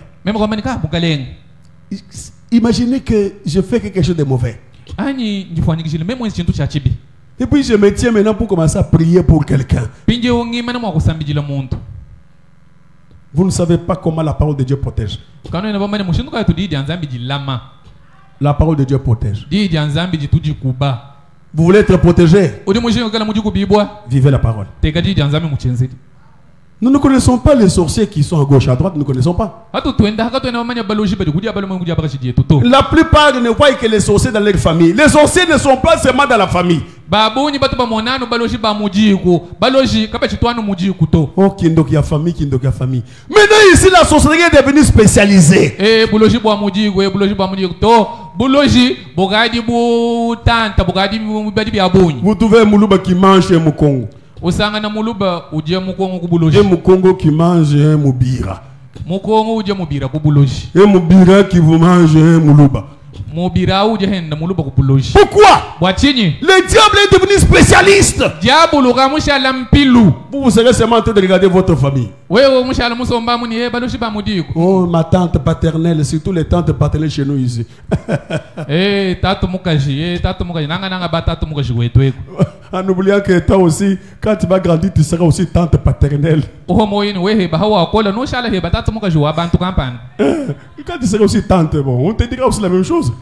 imaginez que je fais quelque chose de mauvais. Et puis je me tiens maintenant pour commencer à prier pour quelqu'un. Vous ne savez pas comment la parole de Dieu protège. La parole de Dieu protège. Vous voulez être protégé? Vivez la parole. Nous ne connaissons pas les sorciers qui sont à gauche, à droite, nous ne connaissons pas. La plupart ne voient que les sorciers dans leur famille. Les sorciers ne sont pas seulement dans la famille. Oh, Kindokia famille, Kindokia famille. Maintenant ici, la sorcellerie est devenue spécialisée. Vous trouvez un Moulouba qui mange un Moukongo. Et Moukongo qui mange un Moubira. Et Moubira qui vous mange un Moulouba. Pourquoi? Le diable est devenu spécialiste. Vous serez seulement en train de regarder votre famille. Oh, ma tante paternelle, surtout les tantes paternelles chez nous ici. En oubliant que toi aussi, quand tu vas grandir, tu seras aussi tante paternelle. Quand tu seras aussi tante, bon, on te dira aussi la même chose.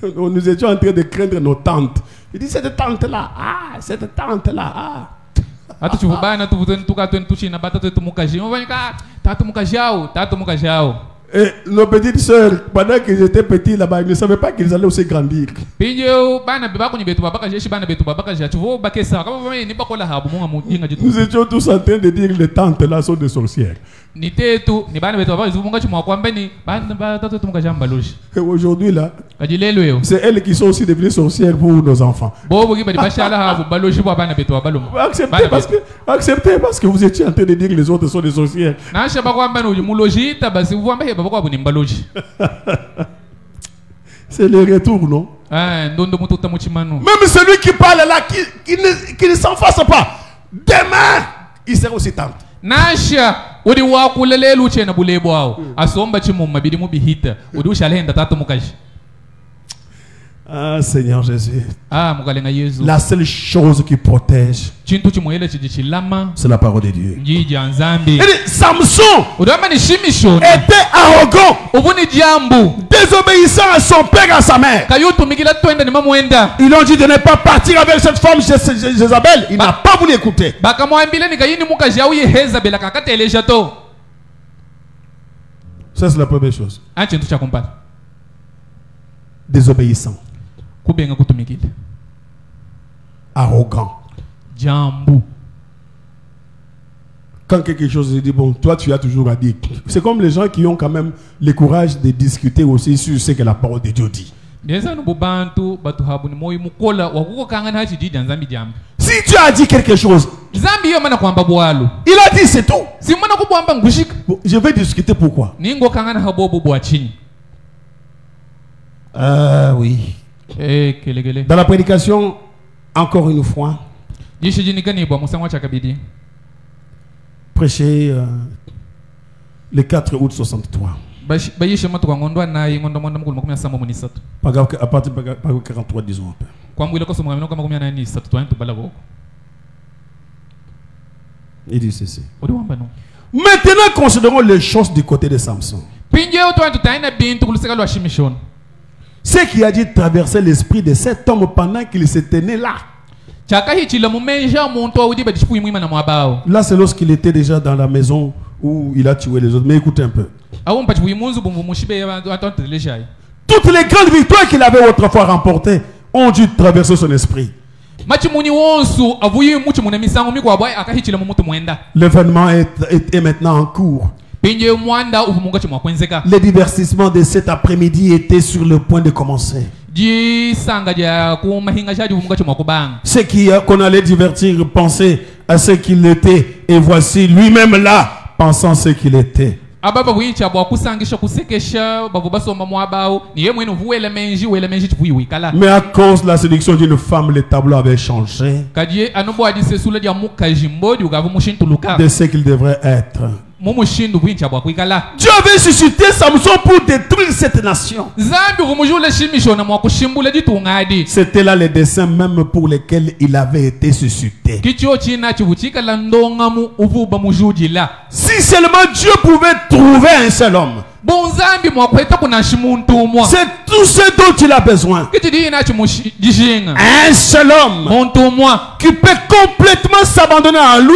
Nous étions en train de craindre nos tantes. Il dit cette tante-là, cette tante-là, Et nos petites sœurs, pendant qu'ils étaient petits là-bas, ils ne savaient pas qu'ils allaient aussi grandir. Nous étions tous en train de dire les tantes là sont des sorcières. Et aujourd'hui là, c'est elles qui sont aussi devenues sorcières pour nos enfants. Acceptez parce que vous étiez en train de dire que les autres sont des sorcières. C'est le retour, non? Même celui qui parle là, qui ne s'en fasse pas, demain, il sera aussi tante. Ah, Seigneur Jésus. La seule chose qui protège, c'est la parole de Dieu. Samson était arrogant, désobéissant à son père et à sa mère. Ils ont dit de ne pas partir avec cette femme Jézabel. Il n'a pas voulu écouter. Ça, c'est la première chose. Désobéissant. Arrogant. Quand quelque chose est dit, bon, toi tu as toujours à dire. C'est comme les gens qui ont quand même le courage de discuter aussi sur ce que la parole de Dieu dit. Si Dieu a dit quelque chose, il a dit c'est tout. Bon, je vais discuter pourquoi. Oui. Dans la prédication, encore une fois, prêché le 4 août 63. À partir de 43, disons un peu. Il dit ceci. Maintenant, considérons les choses du côté de Samson. Ce qui a dû traverser l'esprit de cet homme pendant qu'il se tenait là. Là, c'est lorsqu'il était déjà dans la maison où il a tué les autres. Mais écoutez un peu. Toutes les grandes victoires qu'il avait autrefois remportées ont dû traverser son esprit. L'événement est maintenant en cours. Le divertissement de cet après-midi était sur le point de commencer. Ce qu'on allait divertir, penser à ce qu'il était, et voici lui-même là, pensant ce qu'il était. Mais à cause de la séduction d'une femme, le tableau avait changé de ce qu'il devrait être. Dieu avait suscité Samson pour détruire cette nation. C'était là les desseins même pour lesquels il avait été suscité. Si seulement Dieu pouvait trouver un seul homme, c'est tout ce dont il a besoin. Un seul homme qui peut complètement s'abandonner à lui.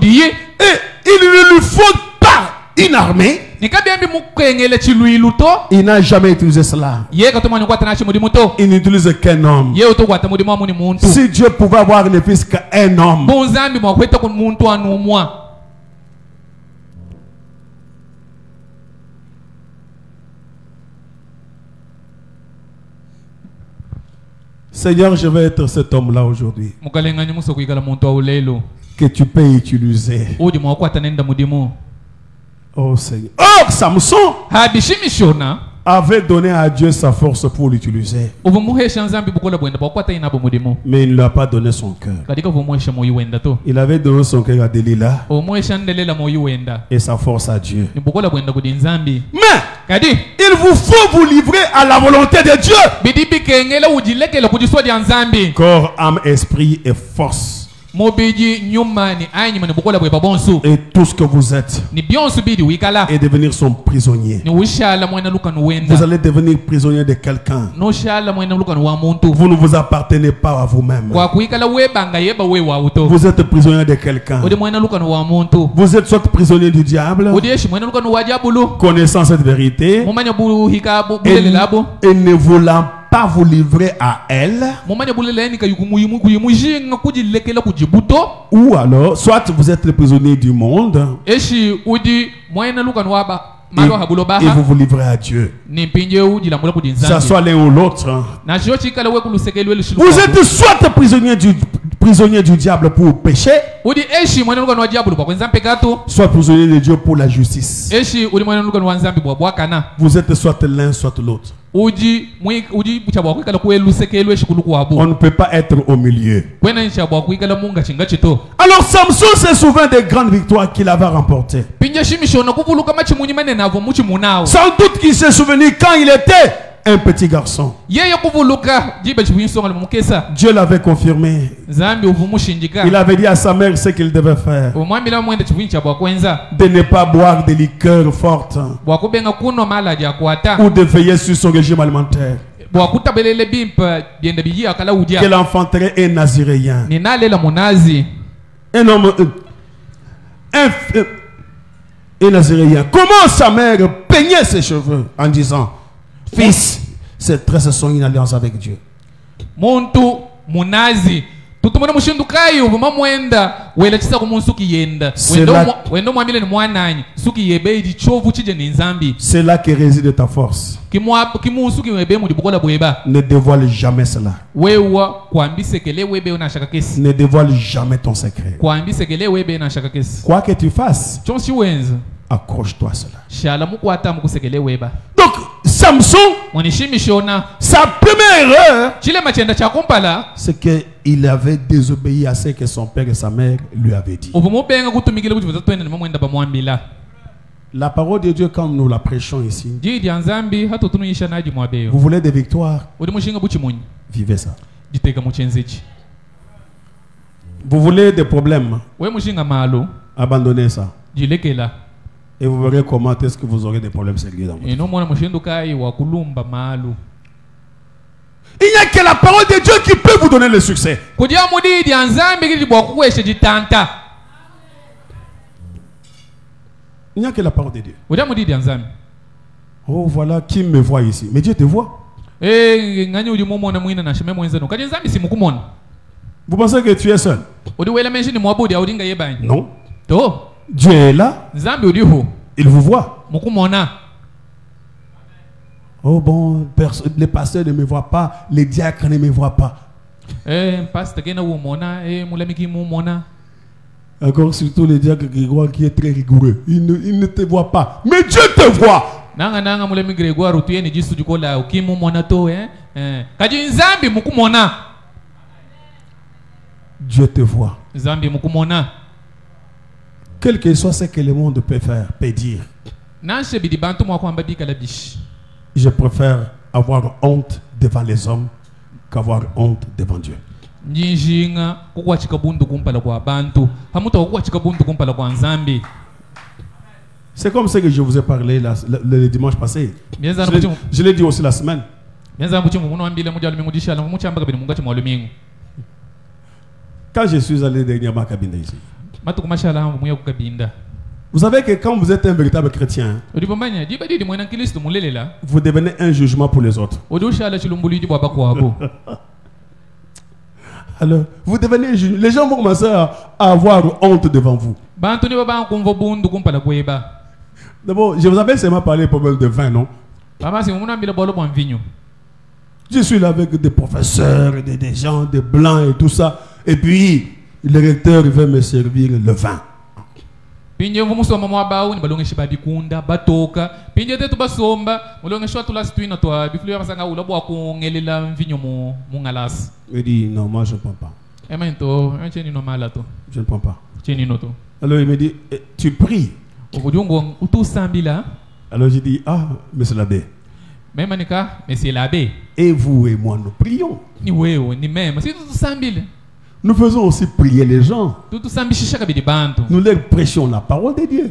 Et il ne lui faut pas une armée. Il n'a jamais utilisé cela. Il n'utilise qu'un homme. Si Dieu pouvait avoir ne fils qu'un homme, Seigneur, je vais être cet homme-là aujourd'hui que tu peux utiliser. Oh Seigneur. Oh, Samson avait donné à Dieu sa force pour l'utiliser. Mais il ne lui a pas donné son cœur. Il avait donné son cœur à Delilah et sa force à Dieu. Mais il vous faut vous livrer à la volonté de Dieu. Corps, âme, esprit et force. Et tout ce que vous êtes. Et devenir son prisonnier. Vous allez devenir prisonnier de quelqu'un. Vous ne vous appartenez pas à vous-même. Vous êtes prisonnier de quelqu'un. Vous êtes soit prisonnier du diable, connaissant cette vérité, et ne voulant pas vous livrer à elle, ou alors soit vous êtes le prisonnier du monde et vous vous livrez à Dieu. Ça soit l'un ou l'autre. Vous êtes soit prisonnier du diable pour pécher, soit prisonnier de Dieu pour la justice. Vous êtes soit l'un soit l'autre. On ne peut pas être au milieu. Alors Samson se souvient des grandes victoires qu'il avait remportées. Sans doute qu'il s'est souvenu quand il était un petit garçon. Dieu l'avait confirmé. Il avait dit à sa mère ce qu'il devait faire. De ne pas boire des liqueurs fortes ou de veiller sur son régime alimentaire. Qu'elle enfanterait un naziréen. Un homme, un naziréen. Comment sa mère peignait ses cheveux en disant: fils, ces tresses sont une alliance avec Dieu. C'est là que réside ta force. Ne dévoile jamais cela. Ne dévoile jamais ton secret. Quoi que tu fasses, accroche-toi à cela. Donc, Samson, sa première erreur, c'est qu'il avait désobéi à ce que son père et sa mère lui avaient dit. La parole de Dieu, comme nous la prêchons ici, vous voulez des victoires, vivez ça. Vous voulez des problèmes, abandonnez ça. Et vous verrez comment est-ce que vous aurez des problèmes sérieux dans votre vie. Il n'y a que la parole de Dieu qui peut vous donner le succès. Il n'y a que la parole de Dieu. Oh, voilà qui me voit ici. Mais Dieu te voit. Vous pensez que tu es seul? Non. Dieu est là. Il vous voit. Oh bon, les pasteurs ne me voient pas, les diacres ne me voient pas. Encore surtout les diacres Grégoire qui est très rigoureux. Il ne te voit pas. Mais Dieu te voit. Dieu te voit. Quel que soit ce que le monde peut faire, peut dire. Je préfère avoir honte devant les hommes qu'avoir honte devant Dieu. C'est comme ce que je vous ai parlé le dimanche passé. Je l'ai dit aussi la semaine. Quand je suis allé dernièrement à Kabinda ici, vous savez que quand vous êtes un véritable chrétien, vous devenez un jugement pour les autres. Alors, vous devenez un jugement. Les gens vont commencer à avoir honte devant vous. D'abord, je vous avais seulement parlé pour de vin, non? Je suis là avec des professeurs, des gens, des blancs et tout ça. Et puis, le recteur veut me servir le vin. Il dit non, moi je ne prends pas. Je ne prends pas. Alors il me dit, tu pries? Alors j'ai dit, ah, monsieur l'abbé. Monsieur l'abbé. Et vous et moi nous prions. Nous faisons aussi prier les gens. Nous leur prêchons la parole de Dieu.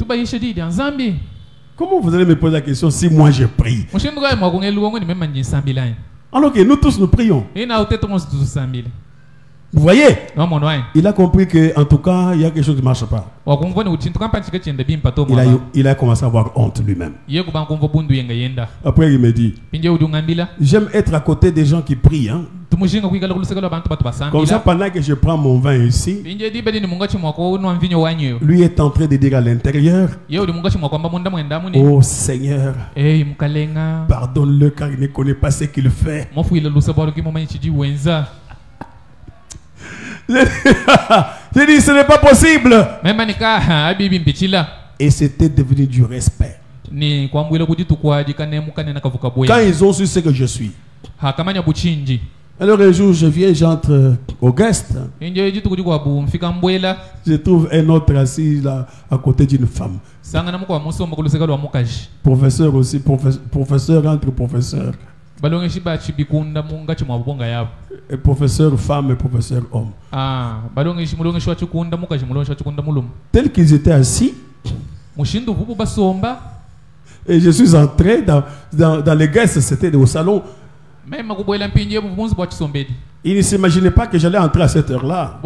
Comment vous allez me poser la question si moi je prie? Alors que nous tous nous prions. Vous voyez? Il a compris que en tout cas, il y a quelque chose qui ne marche pas. Il a commencé à avoir honte lui-même. Après, il me dit, j'aime être à côté des gens qui prient. Hein? Comme ça, pendant que je prends mon vin ici, lui est en train de dire à l'intérieur, oh Seigneur, pardonne-le car il ne connaît pas ce qu'il fait. J'ai dit, ce n'est pas possible. Et c'était devenu du respect. Quand ils ont su ce que je suis. Alors un jour, je viens, j'entre au guest. Je trouve un autre assis là, à côté d'une femme. Professeur aussi, professeur entre professeurs. Et professeur femme et professeur homme. Tels qu'ils étaient assis. Et je suis entré dans les guests, c'était au salon. Il ne s'imaginait pas que j'allais entrer à cette heure-là.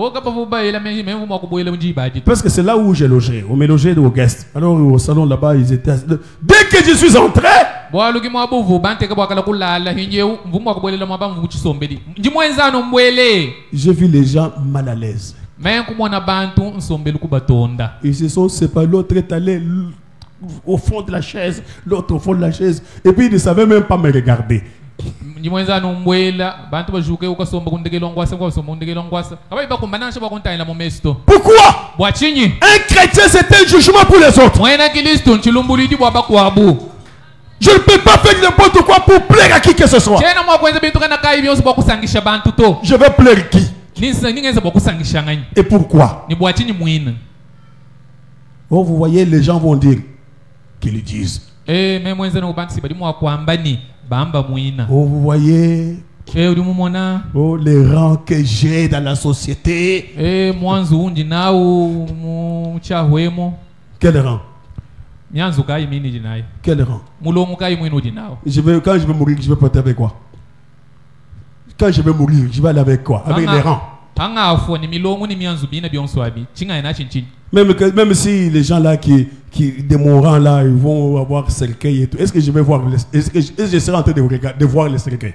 Parce que c'est là où j'ai logé. On m'a logé au guest. Alors au salon là-bas, ils étaient assis. Dès que je suis entré, j'ai vu les gens mal à l'aise. Ils se sont séparés. L'autre est allé au fond de la chaise, l'autre au fond de la chaise. Et puis ils ne savaient même pas me regarder. Pourquoi? Un chrétien, c'est un jugement pour les autres. Je ne peux pas faire n'importe quoi pour plaire à qui que ce soit. Je vais plaire qui? Et pourquoi? Oh, vous voyez, les gens vont dire qu'ils disent. Oh, vous voyez, oh, les rangs que j'ai dans la société. Quel rang? Quel rang? Quand je vais mourir, je vais porter avec quoi? Quand je vais mourir, je vais aller avec quoi? Avec les rangs. Même si les gens là qui de mon rang là, ils vont avoir cercueil et tout, est-ce que je vais voir, est-ce que je serai en train de voir les cercueils?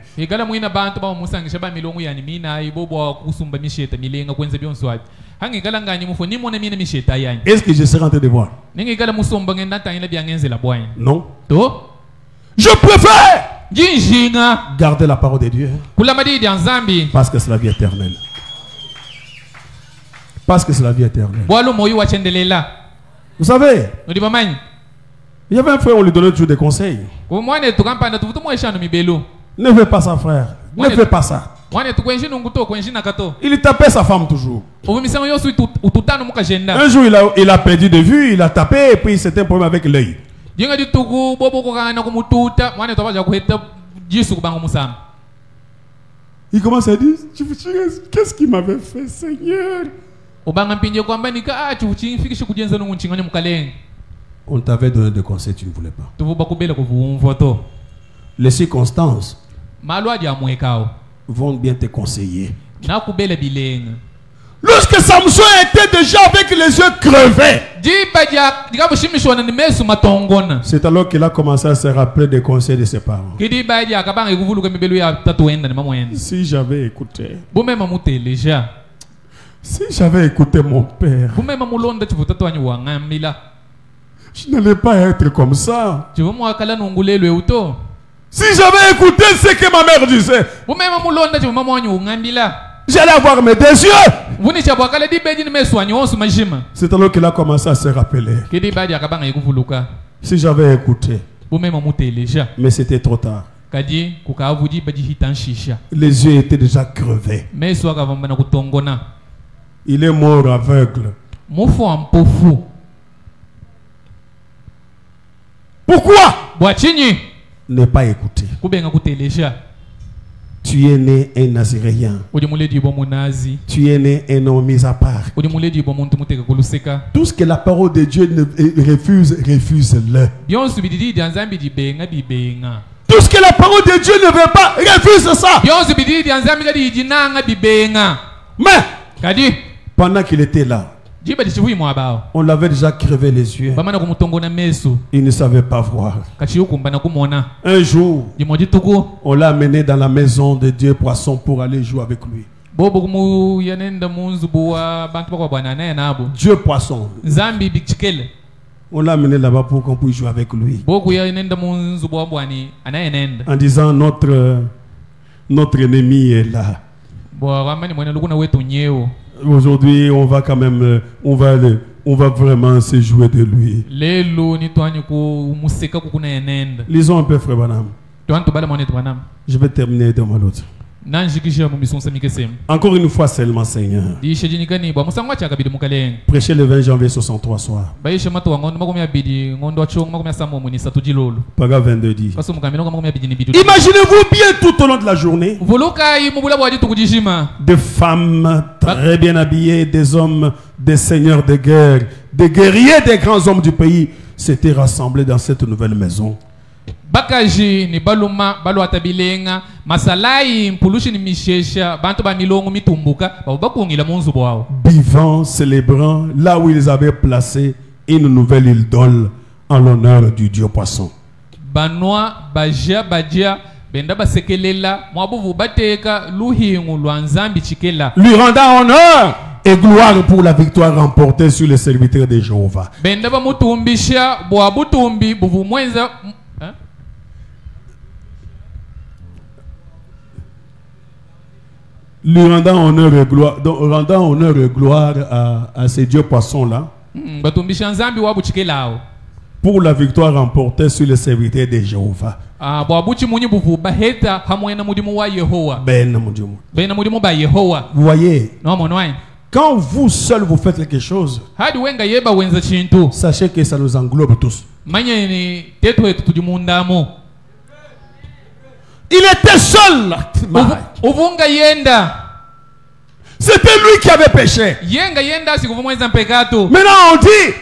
Est-ce que je serai en train de voir? Non. Je préfère garder la parole de Dieu parce que c'est la vie éternelle. Parce que c'est la vie éternelle. Vous savez, il y avait un frère, on lui donnait toujours des conseils. Ne fais pas ça, frère. Ne fais pas ça. Il tapait sa femme toujours. Un jour, il a perdu de vue, il a tapé et puis c'était un problème avec l'œil. Il commence à dire, qu'est-ce qu'il m'avait fait, Seigneur? On t'avait donné des conseils, tu ne voulais pas. Les circonstances vont bien te conseiller. Lorsque Samson était déjà avec les yeux crevés, c'est alors qu'il a commencé à se rappeler des conseils de ses parents. Si j'avais écouté, si j'avais écouté mon père, je n'allais pas être comme ça. Si j'avais écouté ce que ma mère disait, j'allais avoir mes deux yeux. C'est alors qu'il a commencé à se rappeler. Si j'avais écouté, mais c'était trop tard. Les yeux étaient déjà crevés. Il est mort aveugle. Pourquoi ne pas écouter? Tu es né un Naziréen. Tu es né un homme mis à part. Tout ce que la parole de Dieu refuse, refuse-le. Tout ce que la parole de Dieu ne veut pas, refuse ça. Mais pendant qu'il était là, on l'avait déjà crevé les yeux. Il ne savait pas voir. Un jour, on l'a amené dans la maison de Dieu Poisson pour aller jouer avec lui. Dieu Poisson. On l'a amené là-bas pour qu'on puisse jouer avec lui. En disant notre ennemi est là. Aujourd'hui, on va quand même, on va vraiment se jouer de lui. Lisons un peu, frère Branham. Je vais terminer devant l'autre. Encore une fois seulement, Seigneur. Prêchez le 20 janvier 63 soir. Paragraphe 22 dit. Imaginez-vous bien tout au long de la journée des femmes très bien habillées, des hommes, des seigneurs de guerre, des guerriers, des grands hommes du pays s'étaient rassemblés dans cette nouvelle maison. Bakaji ni baluma balu atabilenga masalai mpulushi ni mishesha bantu ba milongo mitumbuka babakungila munzu bwao vivant, célébrant là où ils avaient placé une nouvelle idole en l'honneur du Dieu Poisson. Banwa bajia benda basekelela mwabuvu bateka luhingu lwanzambi chikela lui rendant honneur et gloire pour la victoire remportée sur les serviteurs de Jéhovah. Benda bamutumbisha bwabutumbi buvu mwenza lui rendant honneur et gloire, donc rendant honneur et gloire à ces dieux poissons là pour la victoire remportée sur les serviteurs de Jéhovah. Vous voyez, quand vous seul vous faites quelque chose, sachez que ça nous englobe tous. Il était seul. C'était lui qui avait péché. Maintenant on dit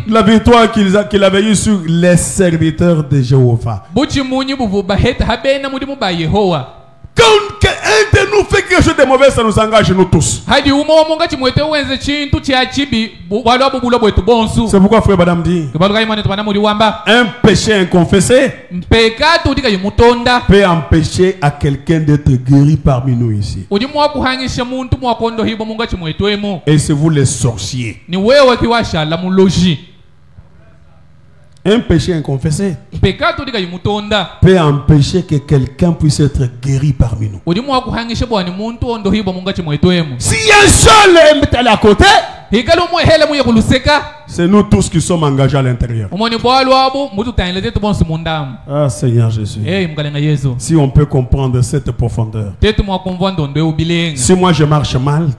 la victoire qu'il avait eue sur les serviteurs de Jéhovah. Quand un de nous fait quelque chose de mauvais, ça nous engage nous tous. C'est pourquoi frère Madame dit un péché inconfessé peut empêcher à quelqu'un d'être guéri parmi nous ici. Et c'est vous les sorciers. Un péché inconfessé peut empêcher que quelqu'un puisse être guéri parmi nous. Si un seul est allé à côté, c'est nous tous qui sommes engagés à l'intérieur. Ah Seigneur Jésus. Si on peut comprendre cette profondeur. Si moi je marche mal,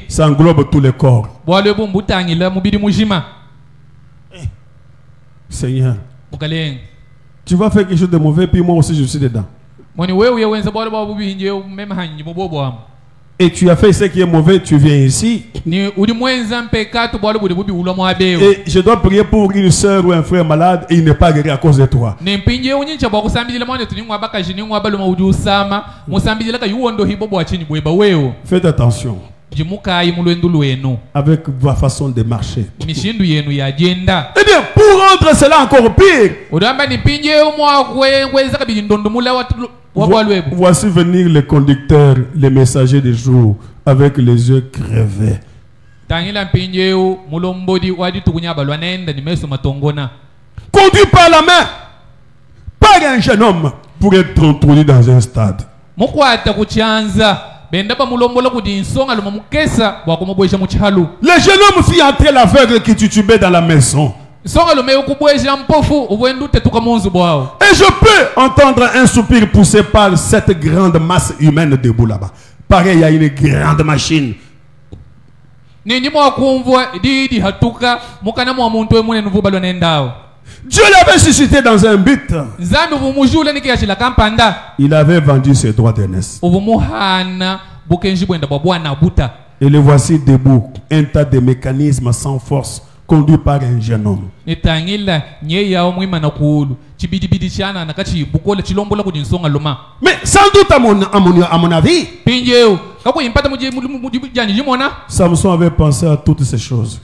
ça englobe tous les corps. Seigneur, tu vas faire quelque chose de mauvais, puis moi aussi je suis dedans. Et tu as fait ce qui est mauvais, tu viens ici. Et je dois prier pour une soeur ou un frère malade et il n'est pas guéri à cause de toi. Faites attention avec votre façon de marcher. Eh bien, pour rendre cela encore pire, voici venir les conducteurs, les messagers des jours, avec les yeux crevés. Conduit par la main, par un jeune homme, pour être introduit dans un stade. Le jeune homme fit entrer l'aveugle qui titubait dans la maison. Et je peux entendre un soupir poussé par cette grande masse humaine debout là-bas. Pareil, il y a une grande machine. Dieu l'avait suscité dans un but. Il avait vendu ses droits d'aînesse. Et le voici debout, un tas de mécanismes sans force, conduit par un jeune homme. Mais sans doute à mon avis, Samson avait pensé à toutes ces choses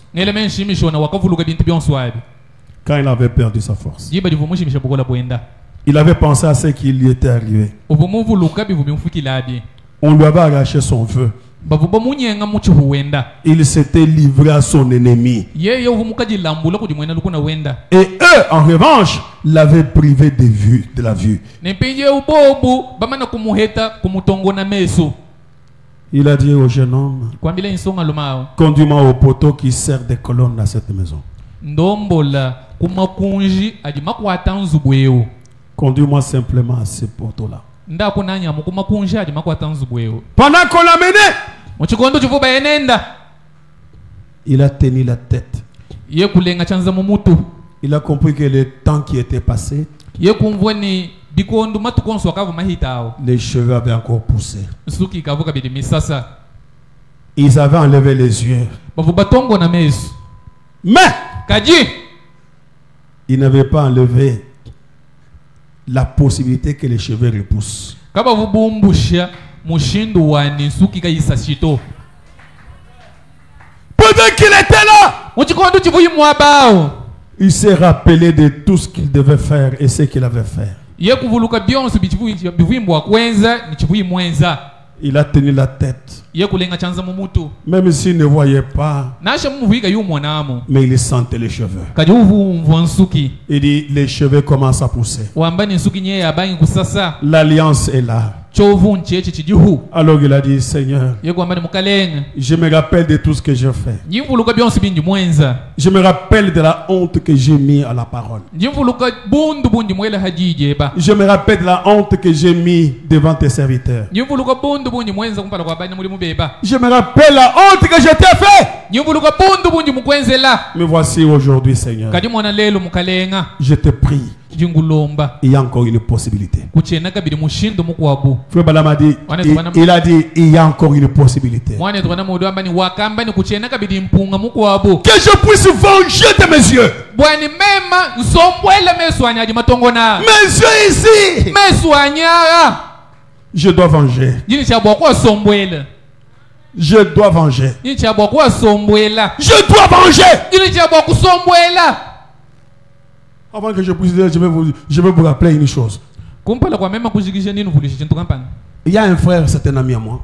quand il avait perdu sa force. Il avait pensé à ce qui lui était arrivé. On lui avait arraché son feu. Il s'était livré à son ennemi. Et eux, en revanche, l'avaient privé de la vue. Il a dit au jeune homme, conduis-moi au poteau qui sert de colonne à cette maison. Conduis-moi simplement à ce poteau-là. Pendant qu'on l'a mené, il a tenu la tête. Il a compris que le temps qui était passé, les cheveux avaient encore poussé. Ils avaient enlevé les yeux. Mais ils n'avaient pas enlevé la possibilité que les cheveux repoussent. Pendant qu'il était là, il s'est rappelé de tout ce qu'il devait faire et ce qu'il avait fait. Il a tenu la tête. Même s'il ne voyait pas, mais il sentait les cheveux. Il dit, les cheveux commencent à pousser. L'alliance est là. Alors il a dit, Seigneur, je me rappelle de tout ce que j'ai fait. Je me rappelle de la honte que j'ai mis à la parole. Je me rappelle de la honte que j'ai mis devant tes serviteurs. Je me rappelle la honte que je t'ai fait. Me voici aujourd'hui, Seigneur. Je te prie. Il y a encore une possibilité. Frère Balam a dit, il a dit, il y a encore une possibilité. Que je puisse venger de mes yeux. Mes yeux ici. Je dois venger. Je dois venger. Je dois venger. Avant que je puisse dire, je vais vous rappeler une chose. Il y a un frère, c'est un ami à moi.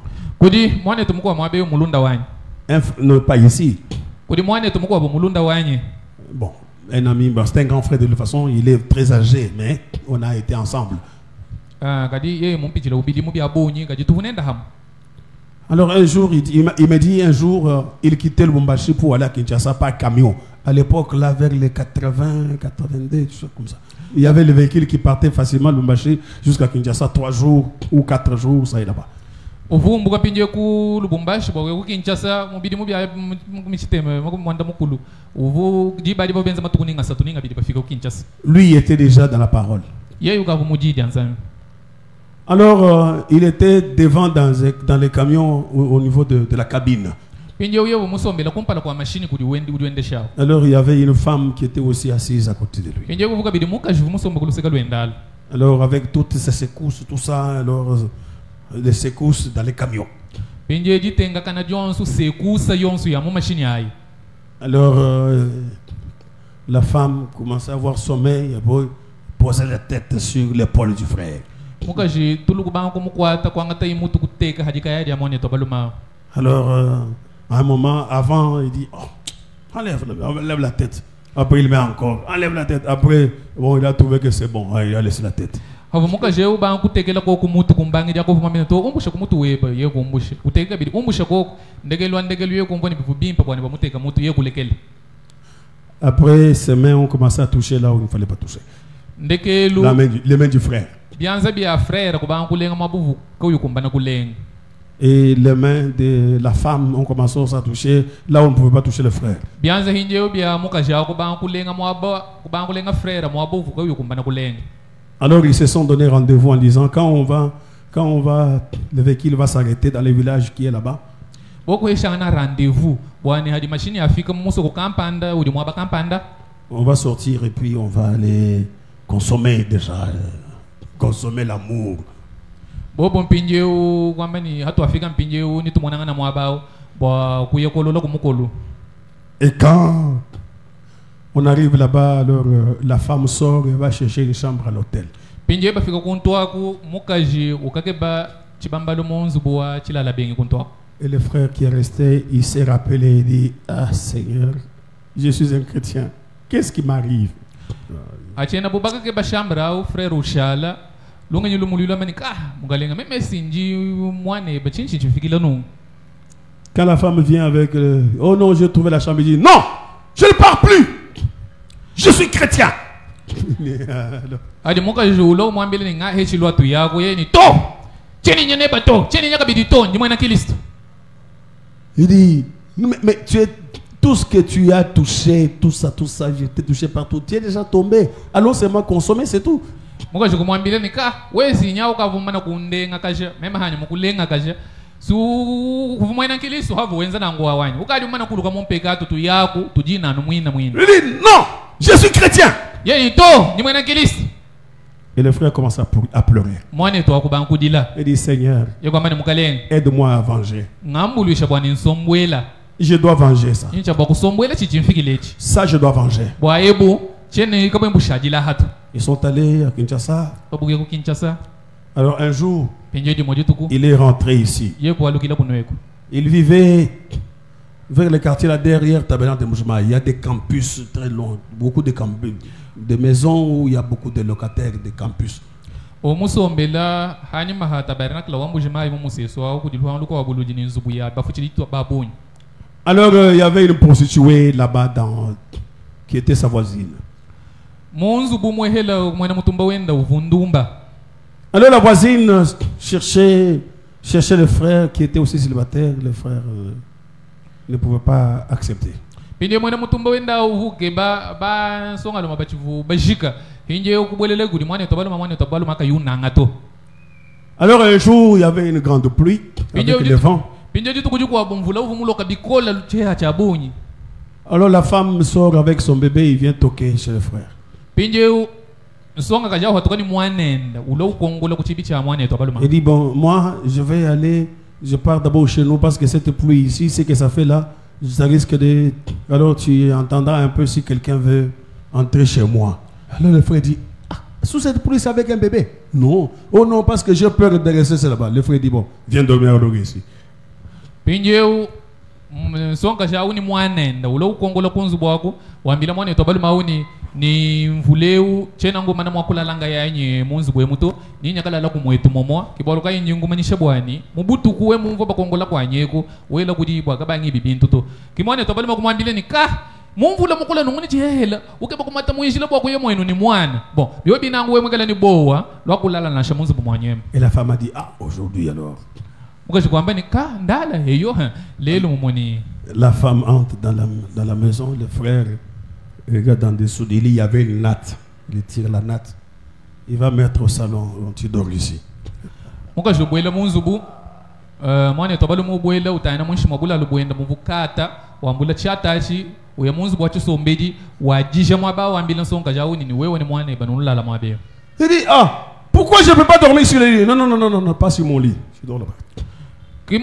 Non, pas ici. Bon, un ami, c'est un grand frère de toute façon, il est très âgé, mais on a été ensemble. Alors un jour, il m'a dit un jour, il quittait le Lubumbashi pour aller à Kinshasa par camion. À l'époque, là, vers les 80, 82, tout ça comme ça. Il y avait le véhicule qui partait facilement de Lubumbashi jusqu'à Kinshasa 3 jours ou 4 jours, ça est là-bas. Lui était déjà dans la parole. Alors, il était devant dans les camions au niveau de la cabine. Alors, il y avait une femme qui était aussi assise à côté de lui. Alors, avec toutes ces secousses, tout ça, alors, les secousses dans les camions. Alors, la femme commençait à avoir sommeil, et posait la tête sur l'épaule du frère. Alors, à un moment, avant, il dit, oh, enlève la tête. Après, il met encore, enlève la tête. Après, bon, il a trouvé que c'est bon, il a laissé la tête. Après, ses mains ont commencé à toucher là où il ne fallait pas toucher. Les mains du frère. Et les mains de la femme ont commencé à toucher là où on ne pouvait pas toucher le frère. Alors ils se sont donné rendez-vous en disant quand on va, le véhicule va s'arrêter dans le village qui est là-bas. On va sortir et puis on va aller consommer déjà, consommer l'amour. Et quand on arrive là-bas, alors la femme sort et va chercher une chambre à l'hôtel. Et le frère qui est resté, il s'est rappelé et dit: ah Seigneur, je suis un chrétien, qu'est-ce qui m'arrive? Quand la femme vient avec oh non, j'ai trouvé la chambre, il dit: non, je ne pars plus, je suis chrétien. Il dit: mais tu es, tout ce que tu as touché, tout ça, je t'ai touché partout, tu es déjà tombé, allons seulement consommer, c'est tout. Il dit: non, je suis chrétien. Et le frère commence à pleurer. Il dit: Seigneur, aide-moi à venger. Je dois venger ça. Ça, je dois venger. Ils sont allés à Kinshasa. Alors un jour, il est rentré ici. Il vivait vers le quartier là derrière Tabernacle de Moujma. Il y a des campus très longs, beaucoup de campus, des maisons où il y a beaucoup de locataires, des campus. Alors il y avait une prostituée là-bas qui était sa voisine. Alors la voisine cherchait le frère qui était aussi célibataire. Le frère ne pouvait pas accepter. Alors un jour, il y avait une grande pluie avec le vent. Alors la femme sort avec son bébé, il vient toquer chez le frère. Il dit: bon, moi je vais aller, je pars d'abord chez nous parce que cette pluie ici, c'est que ça fait là, ça risque de... Alors tu entendras un peu si quelqu'un veut entrer chez moi. Alors le frère dit: ah, sous cette pluie c'est avec un bébé? Non. Oh non, parce que j'ai peur de rester là-bas. Le frère dit: bon, viens dormir alors ici. ni mvuleu chena ngoma na mwakula langa ya yenye munzi bwe muto ni nyakala la kumwetu momo kiboluka yenye ngoma ni shabwani mubutu kuwe mumva bakongola kwanyeko wela kudibwa kabangi bibintu to kimone to balima kumwambile ni ka mumvula mukula nunguni chihela ukeba kumata muyishila bwa kuye mwenu ni mwana bon biwe binangu we mwekala ni bowa lwakulala na shamunzi bumwanyema. Et la femme a dit: ah, aujourd'hui alors. Mukachikwamba ni ka ndala heyo lelo mumoni. La femme entre dans la maison, le frère regarde en dessous de lit, il y avait une natte. Il tire la natte. Il va mettre au salon, tu dors ici. Mukashubwela munzubu mwana tobalo mubwela utaina munshi mabula lubwenda mubukata wambula chatachi uya munzubu wachisombedi wajisha mwaba wambila sonka jauni ni wewe ni mwana ibanulala la mwabe. Il dit: ah, pourquoi je ne peux pas dormir sur le lit? Non, non, non, non, non, pas sur mon lit. Je dors là-bas. Et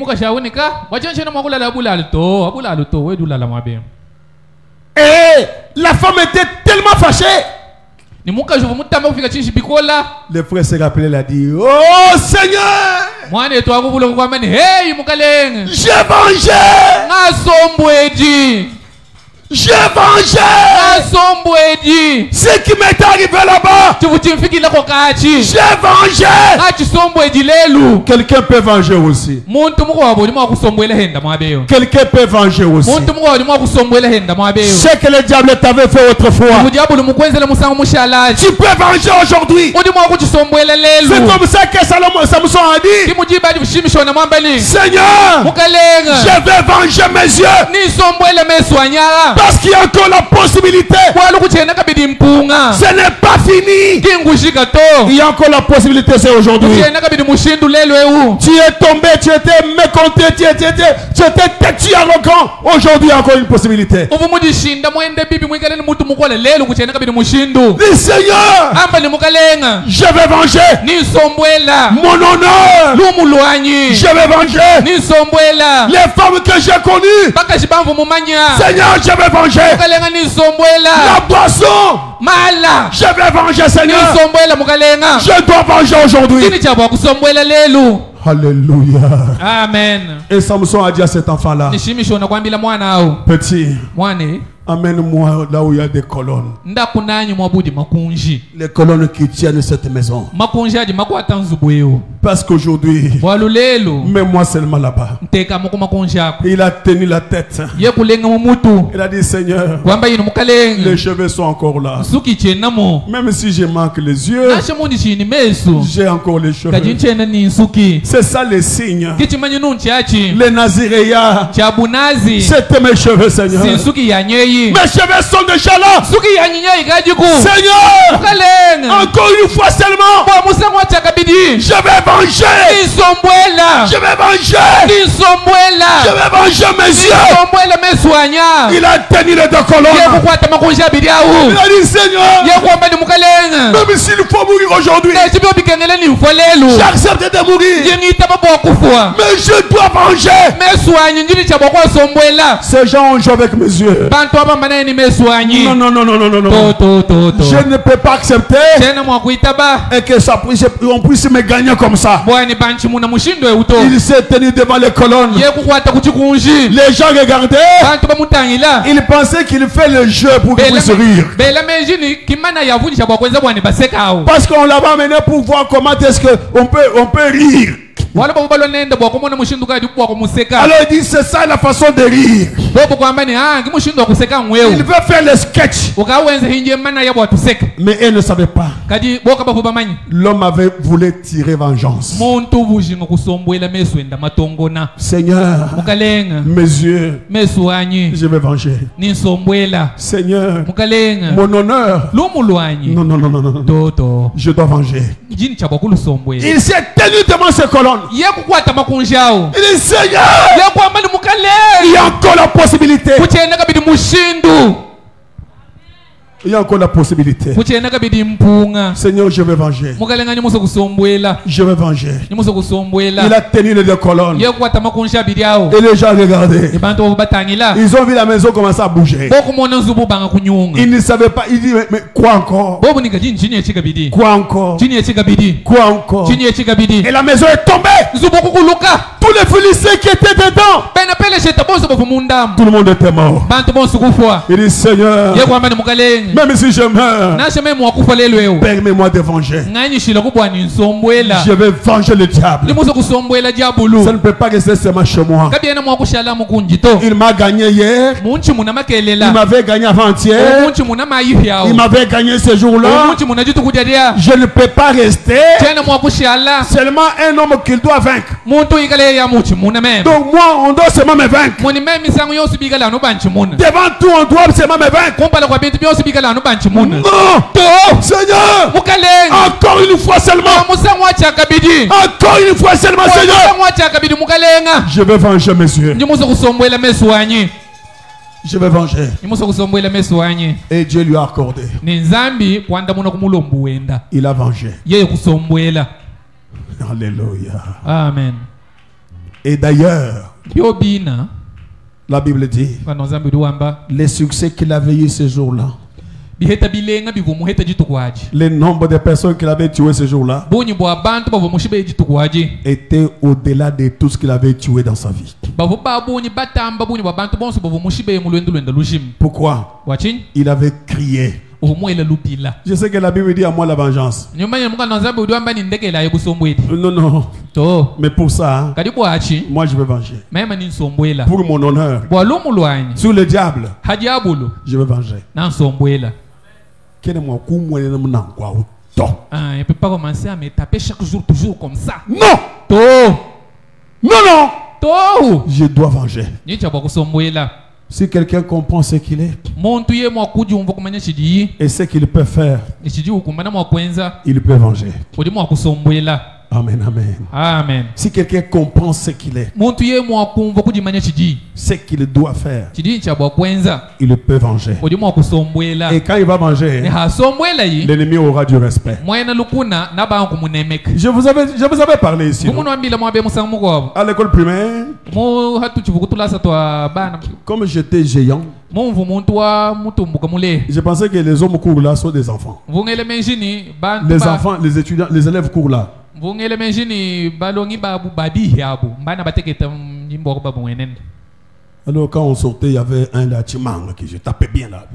la femme était tellement fâchée. Le frère s'est rappelé, il a dit: oh Seigneur, j'ai vengé. J'ai vengé ce qui m'est arrivé là-bas. J'ai vengé. Quelqu'un peut venger aussi. Quelqu'un peut venger aussi. Ce que le diable t'avait fait autrefois, tu peux venger aujourd'hui. C'est comme ça que Samson a dit: Seigneur, je vais venger mes yeux. Parce qu'il y a encore la possibilité. Ce n'est pas fini. Il y a encore la possibilité, c'est aujourd'hui. Tu es tombé, tu étais mécontent, tu étais têtu, arrogant. Aujourd'hui, il y a encore une possibilité. Dis Seigneur, je vais venger mon honneur. Je vais venger les femmes que j'ai connues. Seigneur, je vais venger la boisson. Je vais venger, Seigneur. Je dois venger aujourd'hui. Alléluia. Amen. Et Samson a dit à cet enfant-là: Petit, amène-moi là où il y a des colonnes. Les colonnes qui tiennent cette maison. Parce qu'aujourd'hui, mets-moi seulement là-bas. Il a tenu la tête. Il a dit: Seigneur, les cheveux sont encore là. Même si je manque les yeux, j'ai encore les cheveux. C'est ça les signes. Les Naziréas, c'était mes cheveux, Seigneur. Mes cheveux sont déjà là. Seigneur, encore une fois seulement, je vais venger. Je vais venger. Je vais venger mes yeux. Il a tenu les deux colonnes. Il a dit: Seigneur, même s'il faut mourir aujourd'hui, j'ai accepté de mourir. Mais je dois venger. Ces gens ont joué avec mes yeux. Non, non, non, non, non, non, non. Je ne peux pas accepter et que ça puisse, on puisse me gagner comme ça. Il s'est tenu devant les colonnes. Les gens regardaient. Ils pensaient qu'il fait le jeu pour qu'ils puissent rire. Parce qu'on l'avait amené pour voir comment est-ce qu'on peut rire. Alors il dit: c'est ça la façon de rire. Il veut faire le sketch. Mais elle ne savait pas. L'homme avait voulu tirer vengeance. Seigneur, mes yeux, je vais venger. Seigneur, mon honneur, non, non, non, non, non, non. Je dois venger. Il s'est tenu devant ces colonnes. Il dit: Seigneur, il y a encore la possibilité. Il y a encore la possibilité. Seigneur, je vais venger. Je vais venger. Il a tenu les deux colonnes. Et les gens regardaient. Ils ont vu la maison commencer à bouger. Ils ne savaient pas. Ils disaient: mais quoi encore? Quoi encore? Quoi encore? Et la maison est tombée. Tous les Philistins qui étaient dedans, tout le monde était mort. Il dit: Seigneur, même si je meurs, permets-moi de venger. Je vais venger le diable. Ça ne peut pas rester seulement chez moi. Il m'a gagné hier. Il m'avait gagné avant-hier. Il m'avait gagné ce jour-là. Je ne peux pas rester seulement un homme qu'il doit vaincre. Donc moi, on doit seulement me vaincre. Devant tout, on doit seulement me vaincre. Non, Seigneur, encore une fois seulement. Encore une fois seulement, Seigneur. Je vais venger mes yeux. Je vais venger. Et Dieu lui a accordé. Il a vengé. Alléluia. Amen. Et d'ailleurs, la Bible dit, les succès qu'il avait eu ce jour-là, le nombre de personnes qu'il avait tuées ce jour-là était au-delà de tout ce qu'il avait tué dans sa vie. Pourquoi? Il avait crié. Je sais que la Bible dit à moi la vengeance. Non, non. Mais pour ça, moi je vais venger. Pour mon honneur. Sur le diable, je vais venger. Il ne peut pas commencer à me taper chaque jour, toujours comme ça. Non! Non, non! Je dois venger. Si quelqu'un comprend ce qu'il est et ce qu'il peut faire, il peut venger. Amen, amen. Amen. Si quelqu'un comprend ce qu'il est, ce qu'il doit faire, il peut venger. Et quand il va venger, l'ennemi aura du respect. Je vous avais parlé ici, à l'école primaire, comme j'étais géant, je pensais que les hommes courent là sont des enfants. Les enfants, les étudiants, les élèves courent là. Alors quand on sortait, il y avait un là, Chimang, qui je tapais bien là.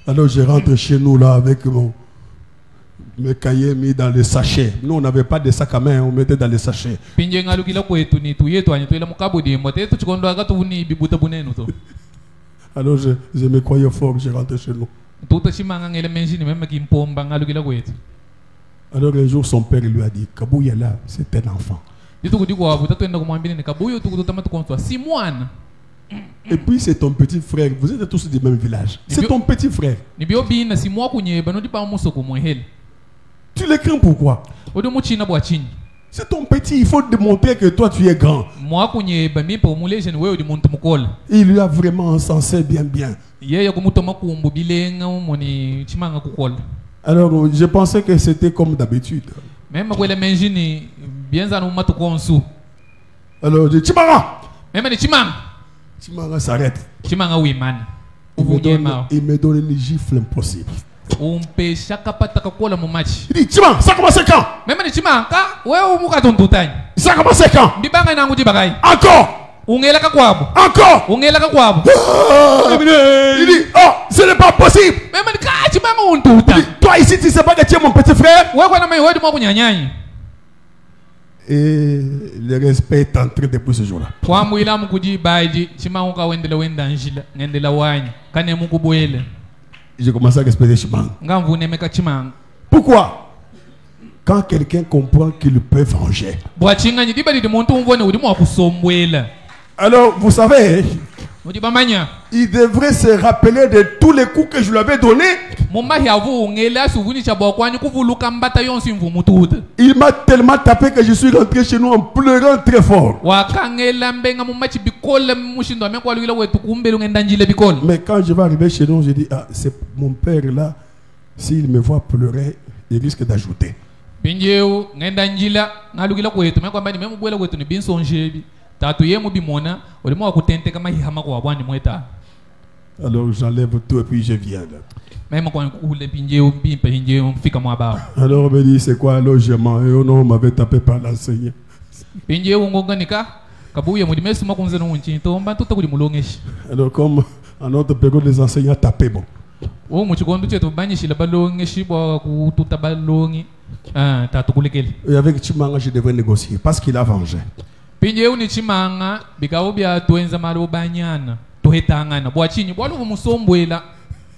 Alors je rentre chez nous là avec mes cahiers mis dans les sachets. Nous on n'avait pas de sac à main, on mettait dans les sachets. Alors je me croyais fort, je rentre chez nous. Alors un jour son père lui a dit, Kabouya là, c'est un enfant. Et puis c'est ton petit frère, vous êtes tous du même village. C'est ton petit frère. Tu le crains pourquoi? C'est ton petit, il faut démontrer que toi tu es grand. Il lui a vraiment encensé bien. Alors je pensais que c'était comme d'habitude. Alors je dis Chimanga! Chimanga s'arrête. Il me donne une gifle impossible. Il dit Chimanga, ça commence quand? Ça commence quand? Encore! Encore! Il dit, oh, ce n'est pas possible! Il dit, toi ici, tu ne sais pas que tu es mon petit frère? Et le respect est entré depuis ce jour-là. J'ai commencé à respecter Chimang. Pourquoi? Quand quelqu'un comprend qu'il peut venger. Alors, vous savez, il devrait se rappeler de tous les coups que je lui avais donnés. Il m'a tellement tapé que je suis rentré chez nous en pleurant très fort. Mais quand je vais arriver chez nous, je dis, ah, c'est mon père là, s'il me voit pleurer, il risque d'ajouter. Alors j'enlève tout et puis je viens là. Alors on me dit c'est quoi un logement? Et on m'avait tapé par l'enseignant. Alors comme en notre période les enseignants tapaient bon. Et avec Chimanga je devrais négocier parce qu'il a vengé.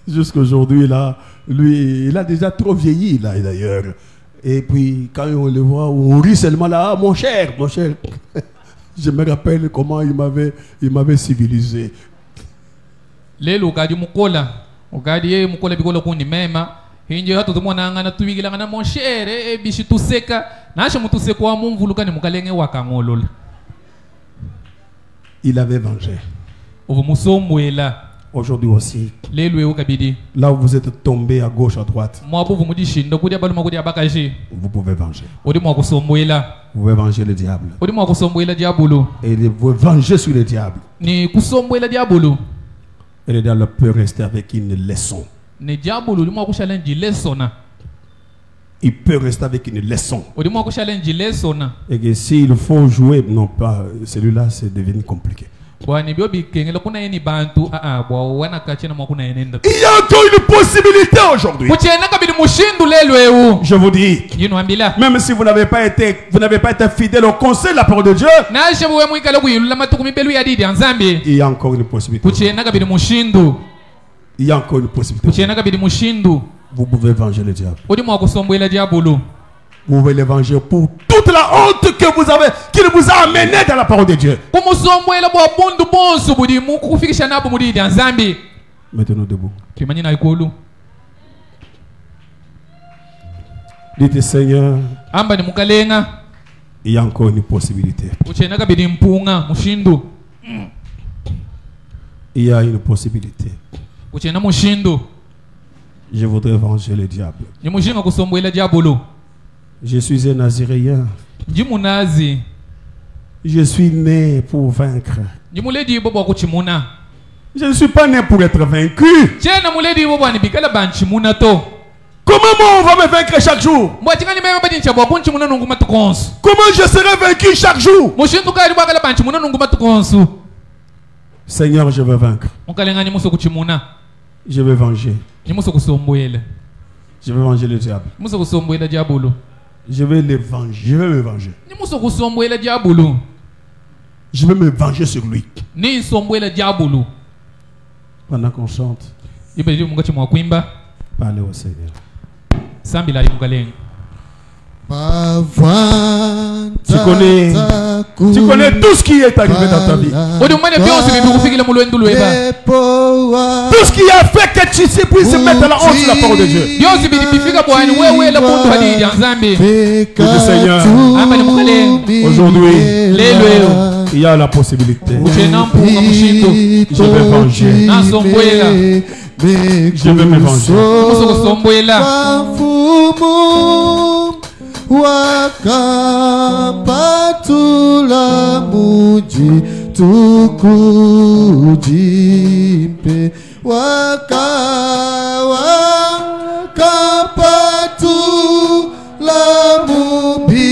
Jusqu'aujourd'hui là, lui, il a déjà trop vieilli là d'ailleurs. Et puis quand on le voit, on rit seulement là, ah, mon cher. Je me rappelle comment il m'avait civilisé. Il avait vengé. Aujourd'hui aussi. Là où vous êtes tombé à gauche, à droite. Vous pouvez venger. Vous pouvez venger le diable. Et vous pouvez venger sur le diable. Et le diable peut rester avec une leçon. il peut rester avec une leçon. Et que s'il faut jouer, non pas celui-là, c'est devenu compliqué. Il y a encore une possibilité aujourd'hui. Je vous dis, même si vous n'avez pas été fidèle au conseil de la parole de Dieu, il y a encore une possibilité. Il y a encore une possibilité. Vous pouvez venger le diable. Vous pouvez l'évangile pour toute la honte que vous avez, qu'il vous a amené dans la parole de Dieu. Mettez-nous debout. Dites Seigneur, il y a encore une possibilité. Il y a une possibilité. Je voudrais venger le diable. Je suis un Naziréen. Je suis né pour vaincre. Je ne suis pas né pour être vaincu. Comment on va me vaincre chaque jour? Comment je serai vaincu chaque jour? Seigneur, je veux vaincre. Je veux venger. Je veux venger le diable. Je vais le venger. Je vais me venger. Je vais me venger sur lui. Pendant qu'on chante, parlez au Seigneur. Tu connais tout ce qui est arrivé dans ta vie. Tout ce qui a fait que tu puisses mettre la honte sur la parole de Dieu. Seigneur, aujourd'hui, il y a la possibilité. Je vais venger. Je vais me venger. Wakapatula muji tukujimpe wakapatula mubitoji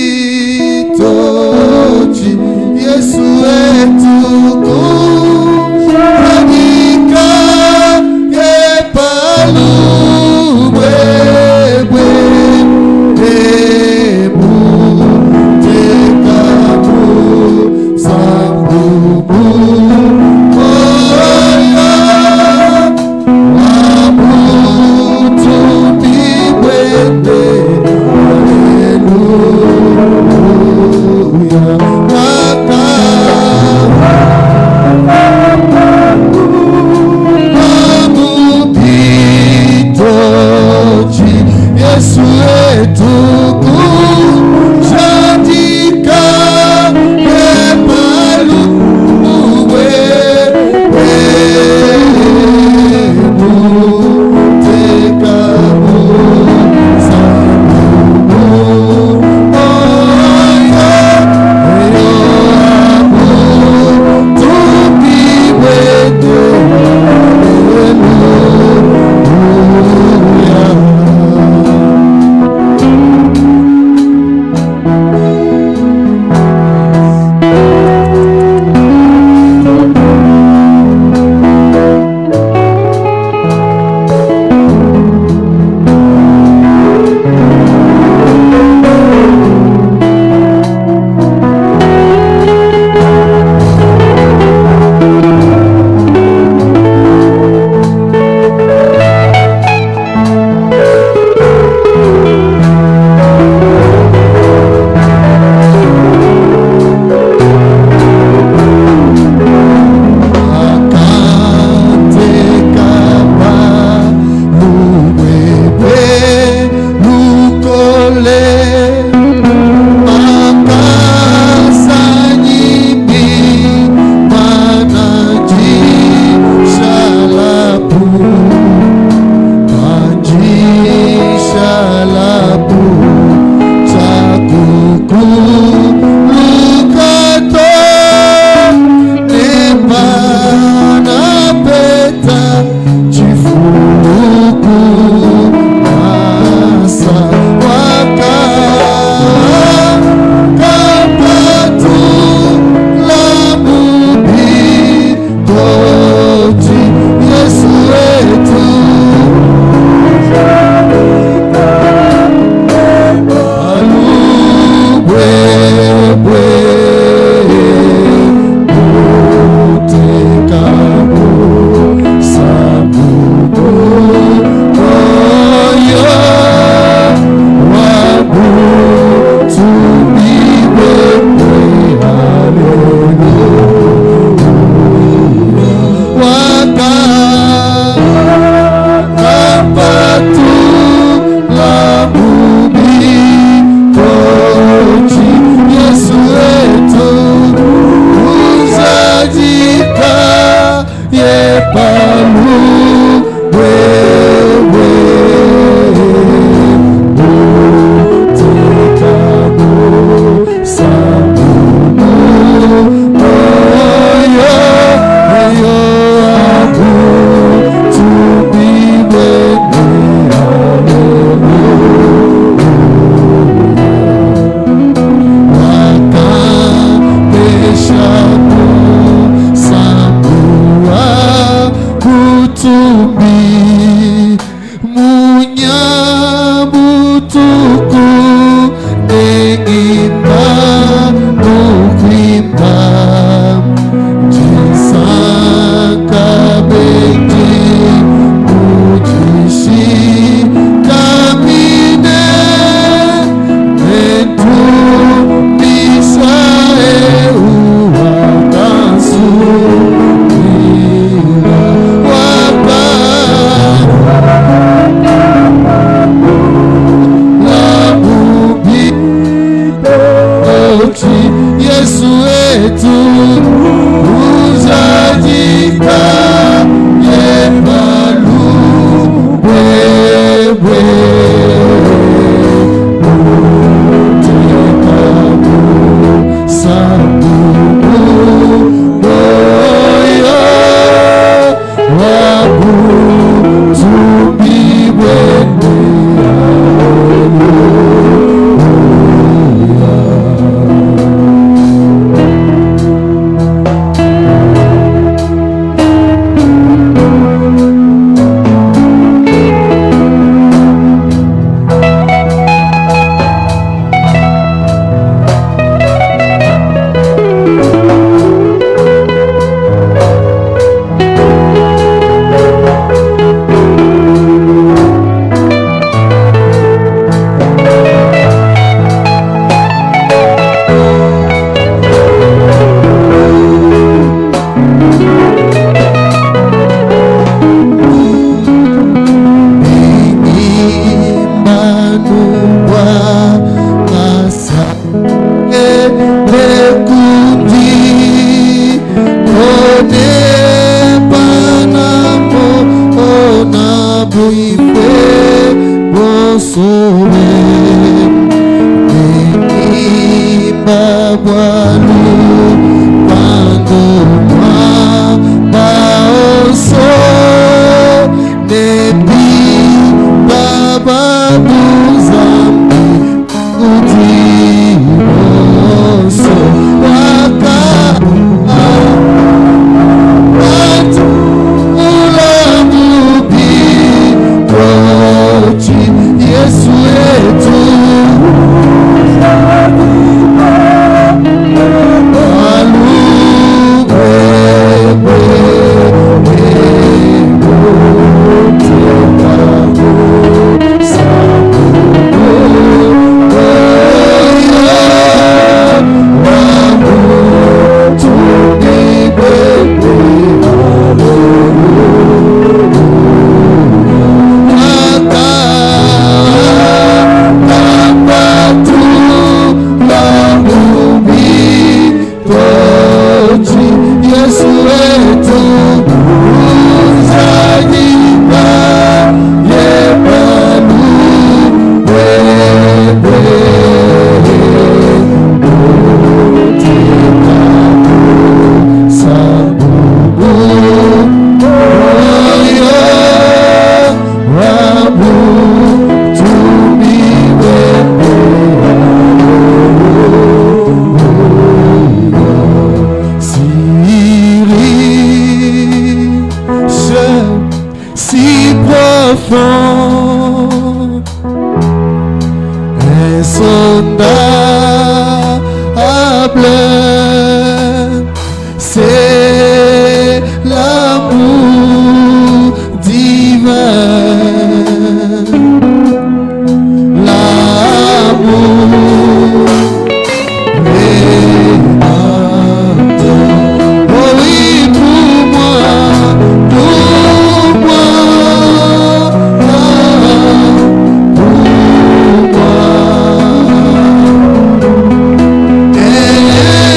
Yesu etuku radika epalubwe Sambu Yeah.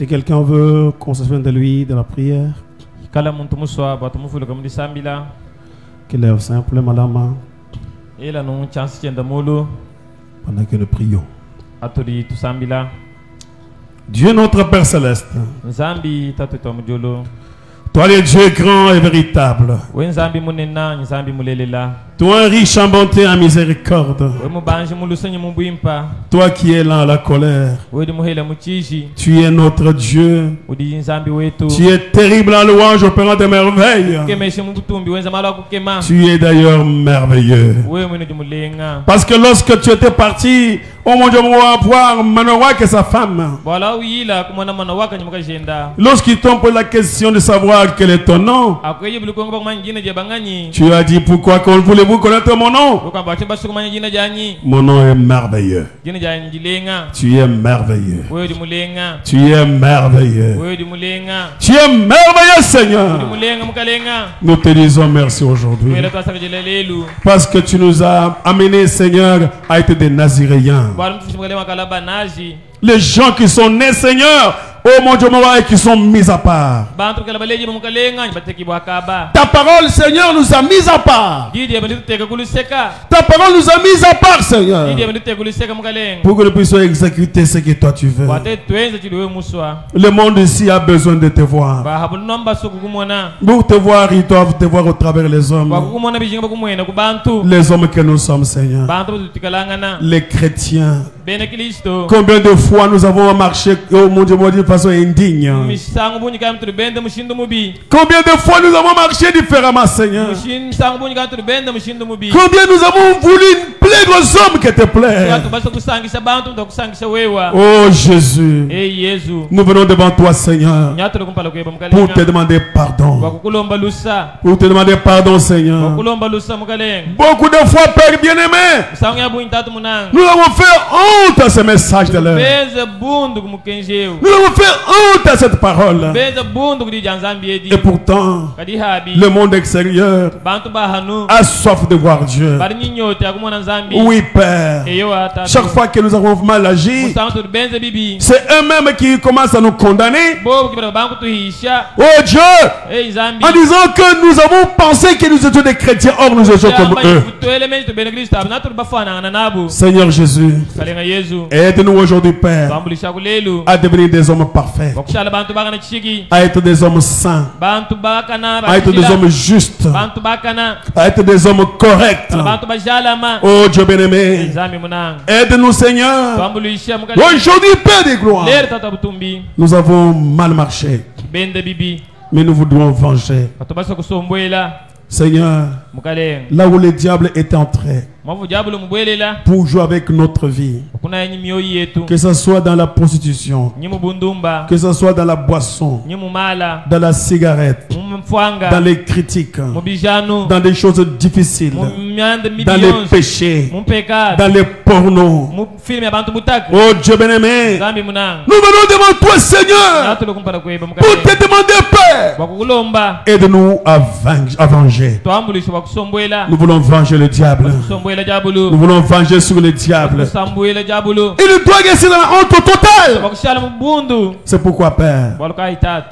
Si quelqu'un veut qu'on se souvienne de lui, de la prière, qu'il lève simplement la main pendant que nous prions. Dieu notre Père Céleste, toi le Dieu grand et véritable, toi riche en bonté et en miséricorde, toi qui es lent à la colère, tu es notre Dieu, tu es terrible en louange, opérant des merveilles, tu es d'ailleurs merveilleux. Parce que lorsque tu étais parti, oh mon Dieu, on va voir Manoak et sa femme. Lorsqu'ils t'ont posé la question de savoir quel est ton nom, tu as dit pourquoi voulez-vous connaître mon nom? Mon nom est merveilleux. Tu es merveilleux. Tu es merveilleux. Tu es merveilleux, Seigneur. Nous te disons merci aujourd'hui. Parce que tu nous as amenés, Seigneur, à être des Naziréens. Les gens qui sont nés, Seigneur, oh mon Dieu, et qui sont mis à part. Ta parole, Seigneur, nous a mis à part. Ta parole nous a mis à part, Seigneur, pour que nous puissions exécuter ce que toi tu veux. Le monde ici a besoin de te voir. Pour te voir, ils doivent te voir au travers les hommes. Les hommes que nous sommes, Seigneur. Les chrétiens. Combien de fois nous avons marché, oh mon Dieu, de façon indigne. Combien de fois nous avons marché différemment, Seigneur. Combien nous avons voulu plaire aux hommes qui te plaisent. Oh Jésus, nous venons devant toi, Seigneur, pour te demander pardon. Pour te demander pardon, Seigneur. Beaucoup de fois, Père bien-aimé, nous avons fait honte à ce message de l'heure. Nous avons fait honte à cette parole. Et pourtant, le monde extérieur a soif de voir Dieu. Oui, Père. Chaque fois que nous avons mal agi, c'est eux-mêmes qui commencent à nous condamner. Oh Dieu, en disant que nous avons pensé que nous étions des chrétiens, or nous étions comme eux. Seigneur Jésus, aide-nous aujourd'hui, Père, à devenir des hommes parfaits, à être des hommes saints, à être des hommes justes, à être des hommes corrects. Oh Dieu bien-aimé, aide-nous, Seigneur. Aujourd'hui, Père des gloires, nous avons mal marché, mais nous voudrons venger. Seigneur, là où le diable est entré pour jouer avec notre vie, que ce soit dans la prostitution, que ce soit dans la boisson, dans la cigarette, dans les critiques, dans des choses difficiles, dans les péchés, dans les pornos. Oh Dieu bien-aimé, nous venons devant toi, Seigneur, pour te demander, Père, aide-nous à venger. Nous voulons venger le diable. Nous voulons venger sur le diable. Il doit rester dans la honte totale. C'est pourquoi, Père,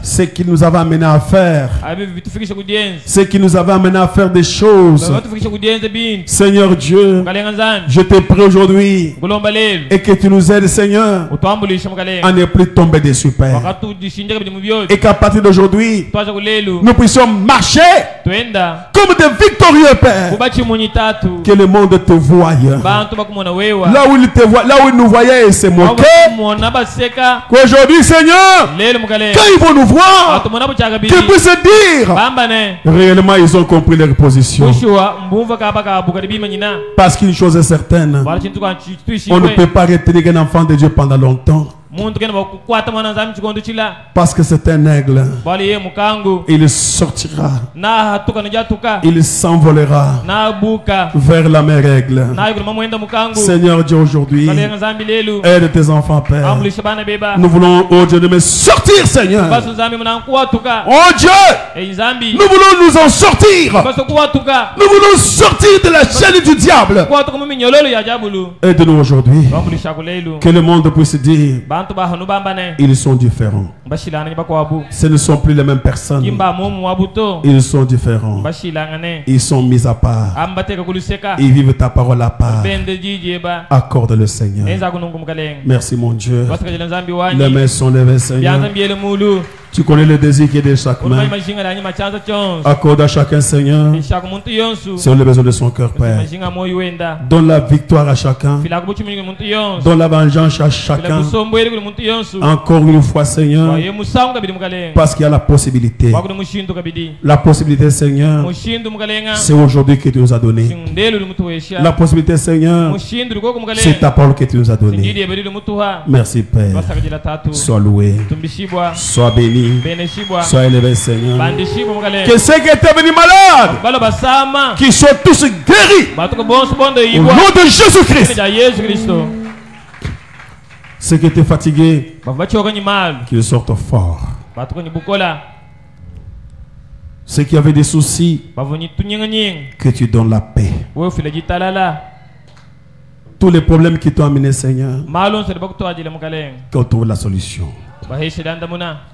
ce qui nous avait amené à faire, ce qui nous avait amené à faire des choses, Seigneur Dieu, je te prie aujourd'hui et que tu nous aides, Seigneur, à ne plus tomber dessus, Père, et qu'à partir d'aujourd'hui nous puissions marcher comme des victorieux, Père, que le monde te voie. Là où il te voit, là où il nous voyait, il s'est moqué. Aujourd'hui, Seigneur, quand ils vont nous voir, qu'ils puissent dire réellement ils ont compris leur position. Parce qu'une chose est certaine, on ne peut pas retenir un enfant de Dieu pendant longtemps. Parce que c'est un aigle. Il sortira. Il s'envolera vers la mer aigle. Seigneur Dieu, aujourd'hui, aide tes enfants, Père. Nous voulons, oh Dieu, de sortir, Seigneur. Oh Dieu, nous voulons nous en sortir. Nous voulons sortir de la chaîne du diable. Aide-nous aujourd'hui. Que le monde puisse dire Ils sont différents. Ce ne sont plus les mêmes personnes. Ils sont différents. Ils sont mis à part. Ils vivent ta parole à part. Accorde le Seigneur. Merci mon Dieu. Les mains sont levées, Seigneur. Tu connais le désir qui est de chaque main. Accorde à chacun, Seigneur, sur les besoins de son cœur, Père. Donne la victoire à chacun. Donne la vengeance à chacun. Encore une fois, Seigneur, parce qu'il y a la possibilité. La possibilité, Seigneur, c'est aujourd'hui que tu nous as donné. La possibilité, Seigneur, c'est ta parole que tu nous as donnée. Merci, Père. Sois loué. Sois béni. Sois élevé, Seigneur. Que ceux qui étaient venus malades, qu'ils soient tous guéris au nom de Jésus-Christ. Ceux qui étaient fatigués, qu'ils sortent forts. Ceux qui avaient des soucis, que tu donnes la paix. Tous les problèmes qui t'ont amené, Seigneur, qu'on trouve la solution.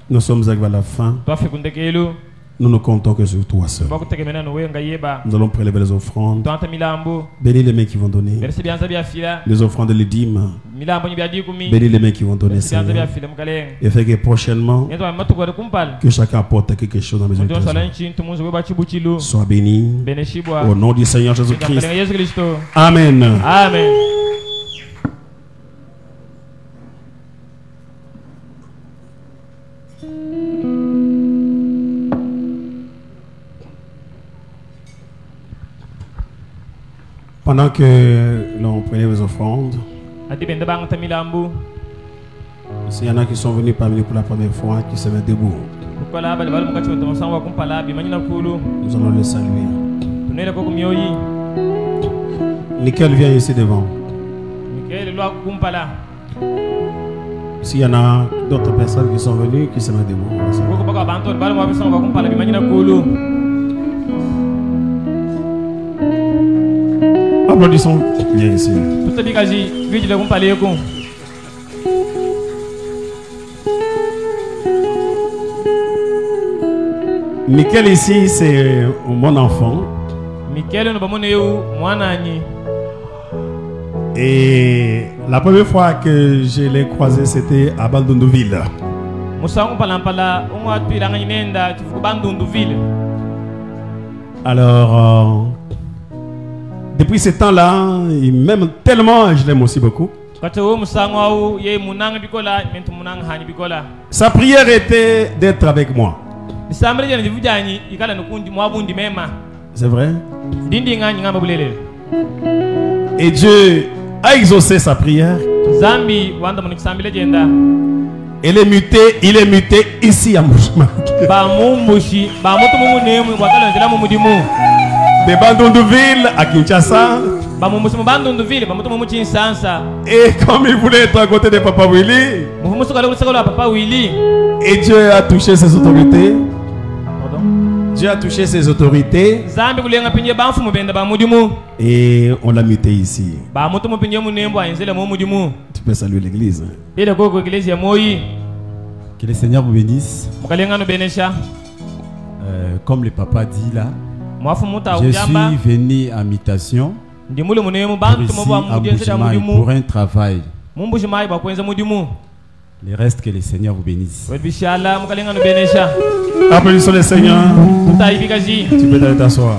Nous sommes arrivés à la fin. Nous ne comptons que sur toi seul. Nous allons prélever les offrandes. Bénis les mains qui vont donner. Les offrandes de l'édime. Bénis les mains qui vont donner, Seigneur. Et fait que prochainement, que chacun apporte quelque chose dans la maison de Dieu. Sois béni. Au nom du Seigneur Jésus-Christ. Amen. Amen. Pendant que l'on prenait les offrandes, s'il y en a qui sont venus parmi nous pour la première fois, qui se mettent debout, nous allons les saluer. Nickel vient ici devant. S'il y en a d'autres personnes qui sont venues, qui se mettent debout. Applaudissons bien ici. Michael ici, c'est mon enfant. Et la première fois que je l'ai croisé, c'était à Bandunduville. Alors, depuis ce temps-là, il m'aime tellement, je l'aime aussi beaucoup. Sa prière était d'être avec moi. C'est vrai? Et Dieu a exaucé sa prière. Il est muté ici à Mouchma. De Bandunduville à Kinshasa. Et comme il voulait être à côté de Papa Willy, et Dieu a touché ses autorités. Dieu a touché ses autorités. Et on l'a muté ici. Tu peux saluer l'église. Que le Seigneur vous bénisse. Comme le papa dit là, je suis venu à mutation pour ici à Mbujimaï pour un travail. Le reste, que le Seigneur vous bénisse. Applaudissons le Seigneur. Tu peux aller t'asseoir.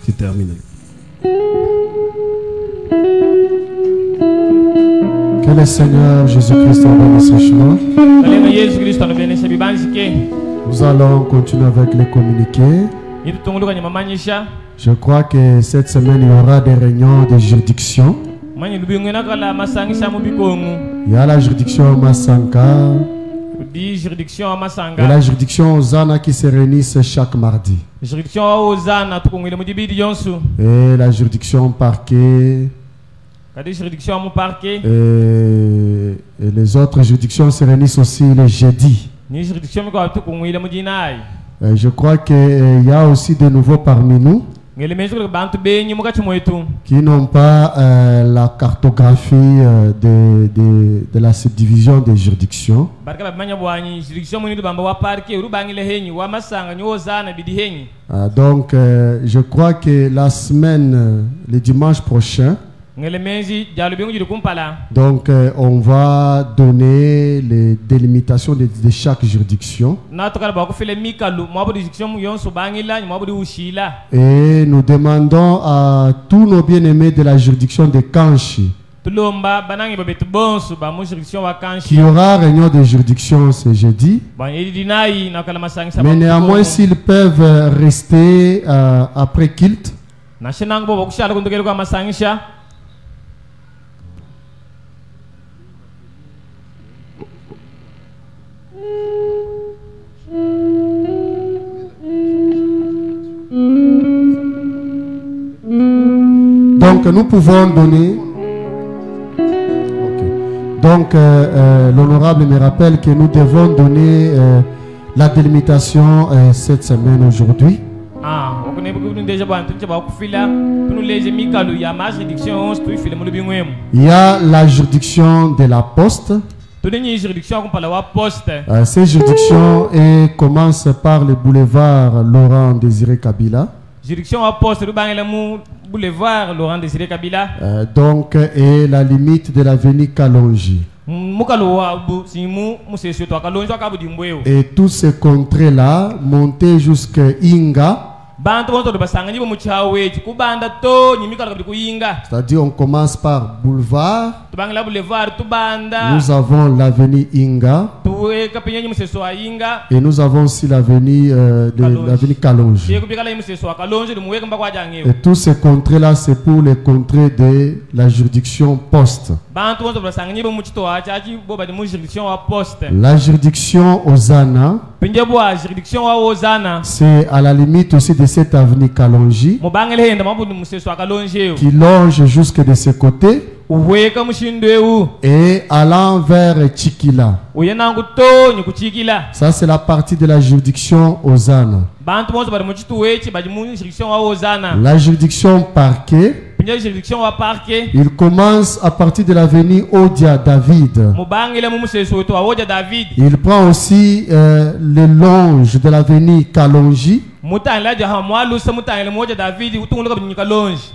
Tu termines. Que le Seigneur Jésus-Christ bénisse richement. Nous allons continuer avec les communiqués. Je crois que cette semaine il y aura des réunions de juridiction. Il y a la juridiction Masanka et la juridiction Ozana qui se réunissent chaque mardi. Et la juridiction parquet. Et les autres juridictions se réunissent aussi le jeudi. Je crois qu'il y a aussi de nouveaux parmi nous. qui n'ont pas la cartographie de la subdivision des juridictions. Donc, je crois que la semaine, le dimanche prochain, donc on va donner les délimitations de chaque juridiction. Et nous demandons à tous nos bien-aimés de la juridiction de Kanchi qu'il y aura réunion de juridiction ce jeudi. Mais néanmoins, s'ils peuvent rester après Kilt. Donc nous pouvons donner. Donc l'honorable me rappelle que nous devons donner la délimitation cette semaine aujourd'hui. Il y a la juridiction de la poste. Ces juridictions commencent par le boulevard Laurent Désiré Kabila. Donc, et la limite de l'avenue Kalonji. Et tous ces contrées-là, montés jusqu'à Inga. C'est-à-dire on commence par boulevard. Nous avons l'avenue Inga. Et nous avons aussi l'avenue Kalonji. Et tous ces contrées-là, c'est pour les contrées de la juridiction poste. La juridiction Ozana, c'est à la limite aussi de cette avenue Kalonji qui longe jusque de ce côté et allant vers Chikila. Ça c'est la partie de la juridiction Ozana. La juridiction parquet, il commence à partir de l'avenue Odia David. Il prend aussi le longe de l'avenue Kalonji.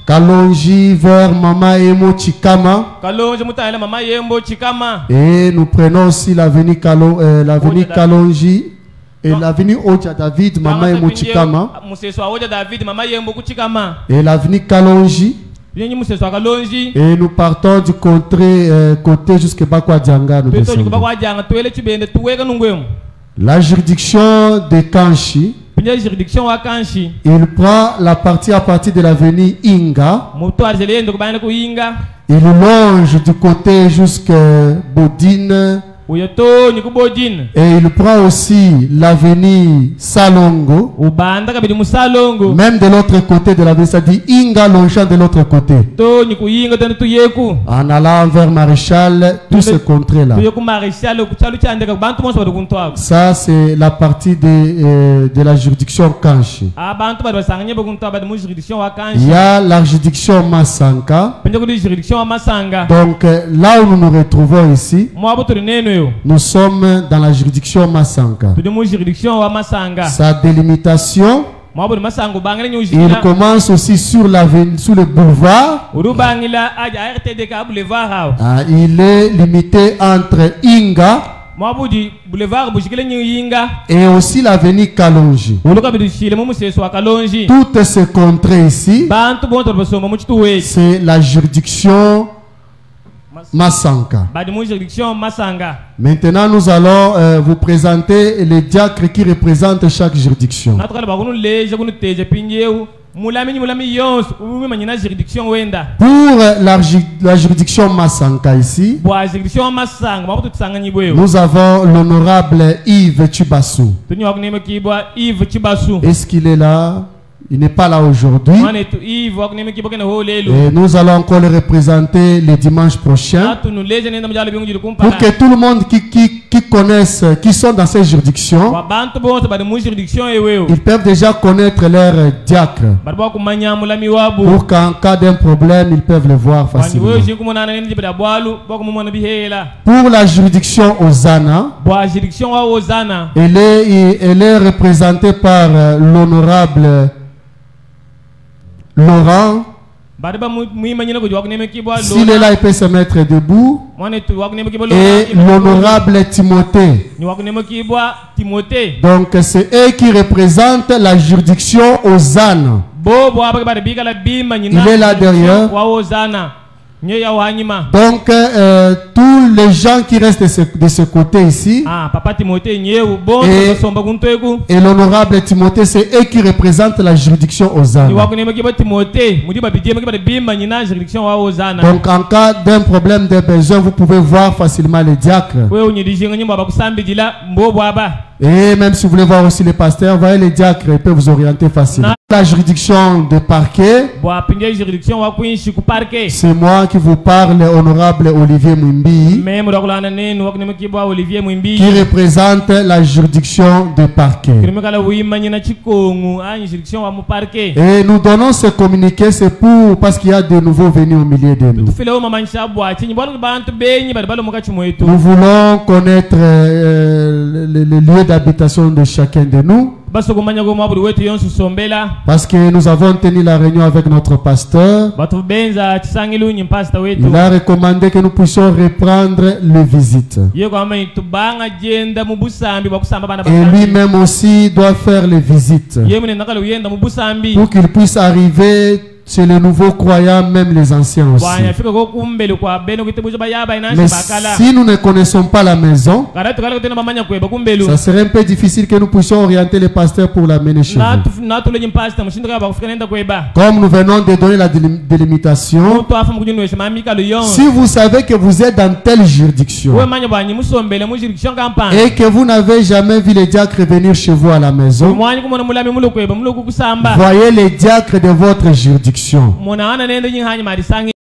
Kalonji vers Mama Emo Chikama. Et nous prenons aussi l'avenue Kalonji et l'avenue Odia David, Mama Emo Chikama. Et l'avenue Kalonji. Et nous partons du côté jusqu'à Bakwa Djanga. La juridiction de Kanchi, il prend la partie à partir de l'avenue Inga. Il longe du côté jusqu'à Bodine. Et il prend aussi l'avenue Salongo. Même de l'autre côté de l'avenue, c'est-à-dire Inga longeant de l'autre côté. En allant vers Maréchal, tous ces contrées-là. Ça, c'est la partie de la juridiction Kanchi. Il y a la juridiction Masanka. Donc, là où nous nous retrouvons ici, nous sommes dans la juridiction Masanka. Sa délimitation, il commence aussi sur le boulevard. Il est limité entre Inga et aussi l'avenue Kalonji. Toutes ces contrées ici, c'est la juridiction Masanka. Maintenant, nous allons vous présenter les diacres qui représentent chaque juridiction. Pour la juridiction Masanka ici, nous avons l'honorable Yves Chibassou. Est-ce qu'il est là? Il n'est pas là aujourd'hui. Et nous allons encore le représenter le dimanche prochain. Pour que tout le monde qui connaissent, qui sont dans ces juridictions, ils peuvent déjà connaître leur diacre. Pour qu'en cas d'un problème, ils peuvent le voir facilement. Pour la juridiction Ozana, elle est représentée par l'honorable Laurent. S'il est là, il peut se mettre debout. Et l'honorable Timothée. Donc c'est eux qui représentent la juridiction Ozana. Il est là derrière. Donc tous les gens qui restent de ce côté ici, et l'honorable Timothée, c'est eux qui représentent la juridiction Ozana. Donc en cas d'un problème de besoin, vous pouvez voir facilement les diacres. Et même si vous voulez voir aussi les pasteurs, voyez les diacres, ils peuvent vous orienter facilement. La juridiction de parquet, c'est moi qui vous parle, honorable Olivier Mwimbi, qui représente la juridiction de parquet. Et nous donnons ce communiqué, c'est parce qu'il y a de nouveaux venus au milieu de nous. Nous voulons connaître le lieu d'habitation de chacun de nous. Parce que nous avons tenu la réunion avec notre pasteur. Il a recommandé que nous puissions reprendre les visites. Et lui-même aussi doit faire les visites. Pour qu'il puisse arriver chez les nouveaux croyants, même les anciens aussi. Mais si nous ne connaissons pas la maison, ça serait un peu difficile que nous puissions orienter les pasteurs pour l'amener chez vous. Comme nous venons de donner la délimitation, si vous savez que vous êtes dans telle juridiction et que vous n'avez jamais vu les diacres venir chez vous à la maison, voyez les diacres de votre juridiction.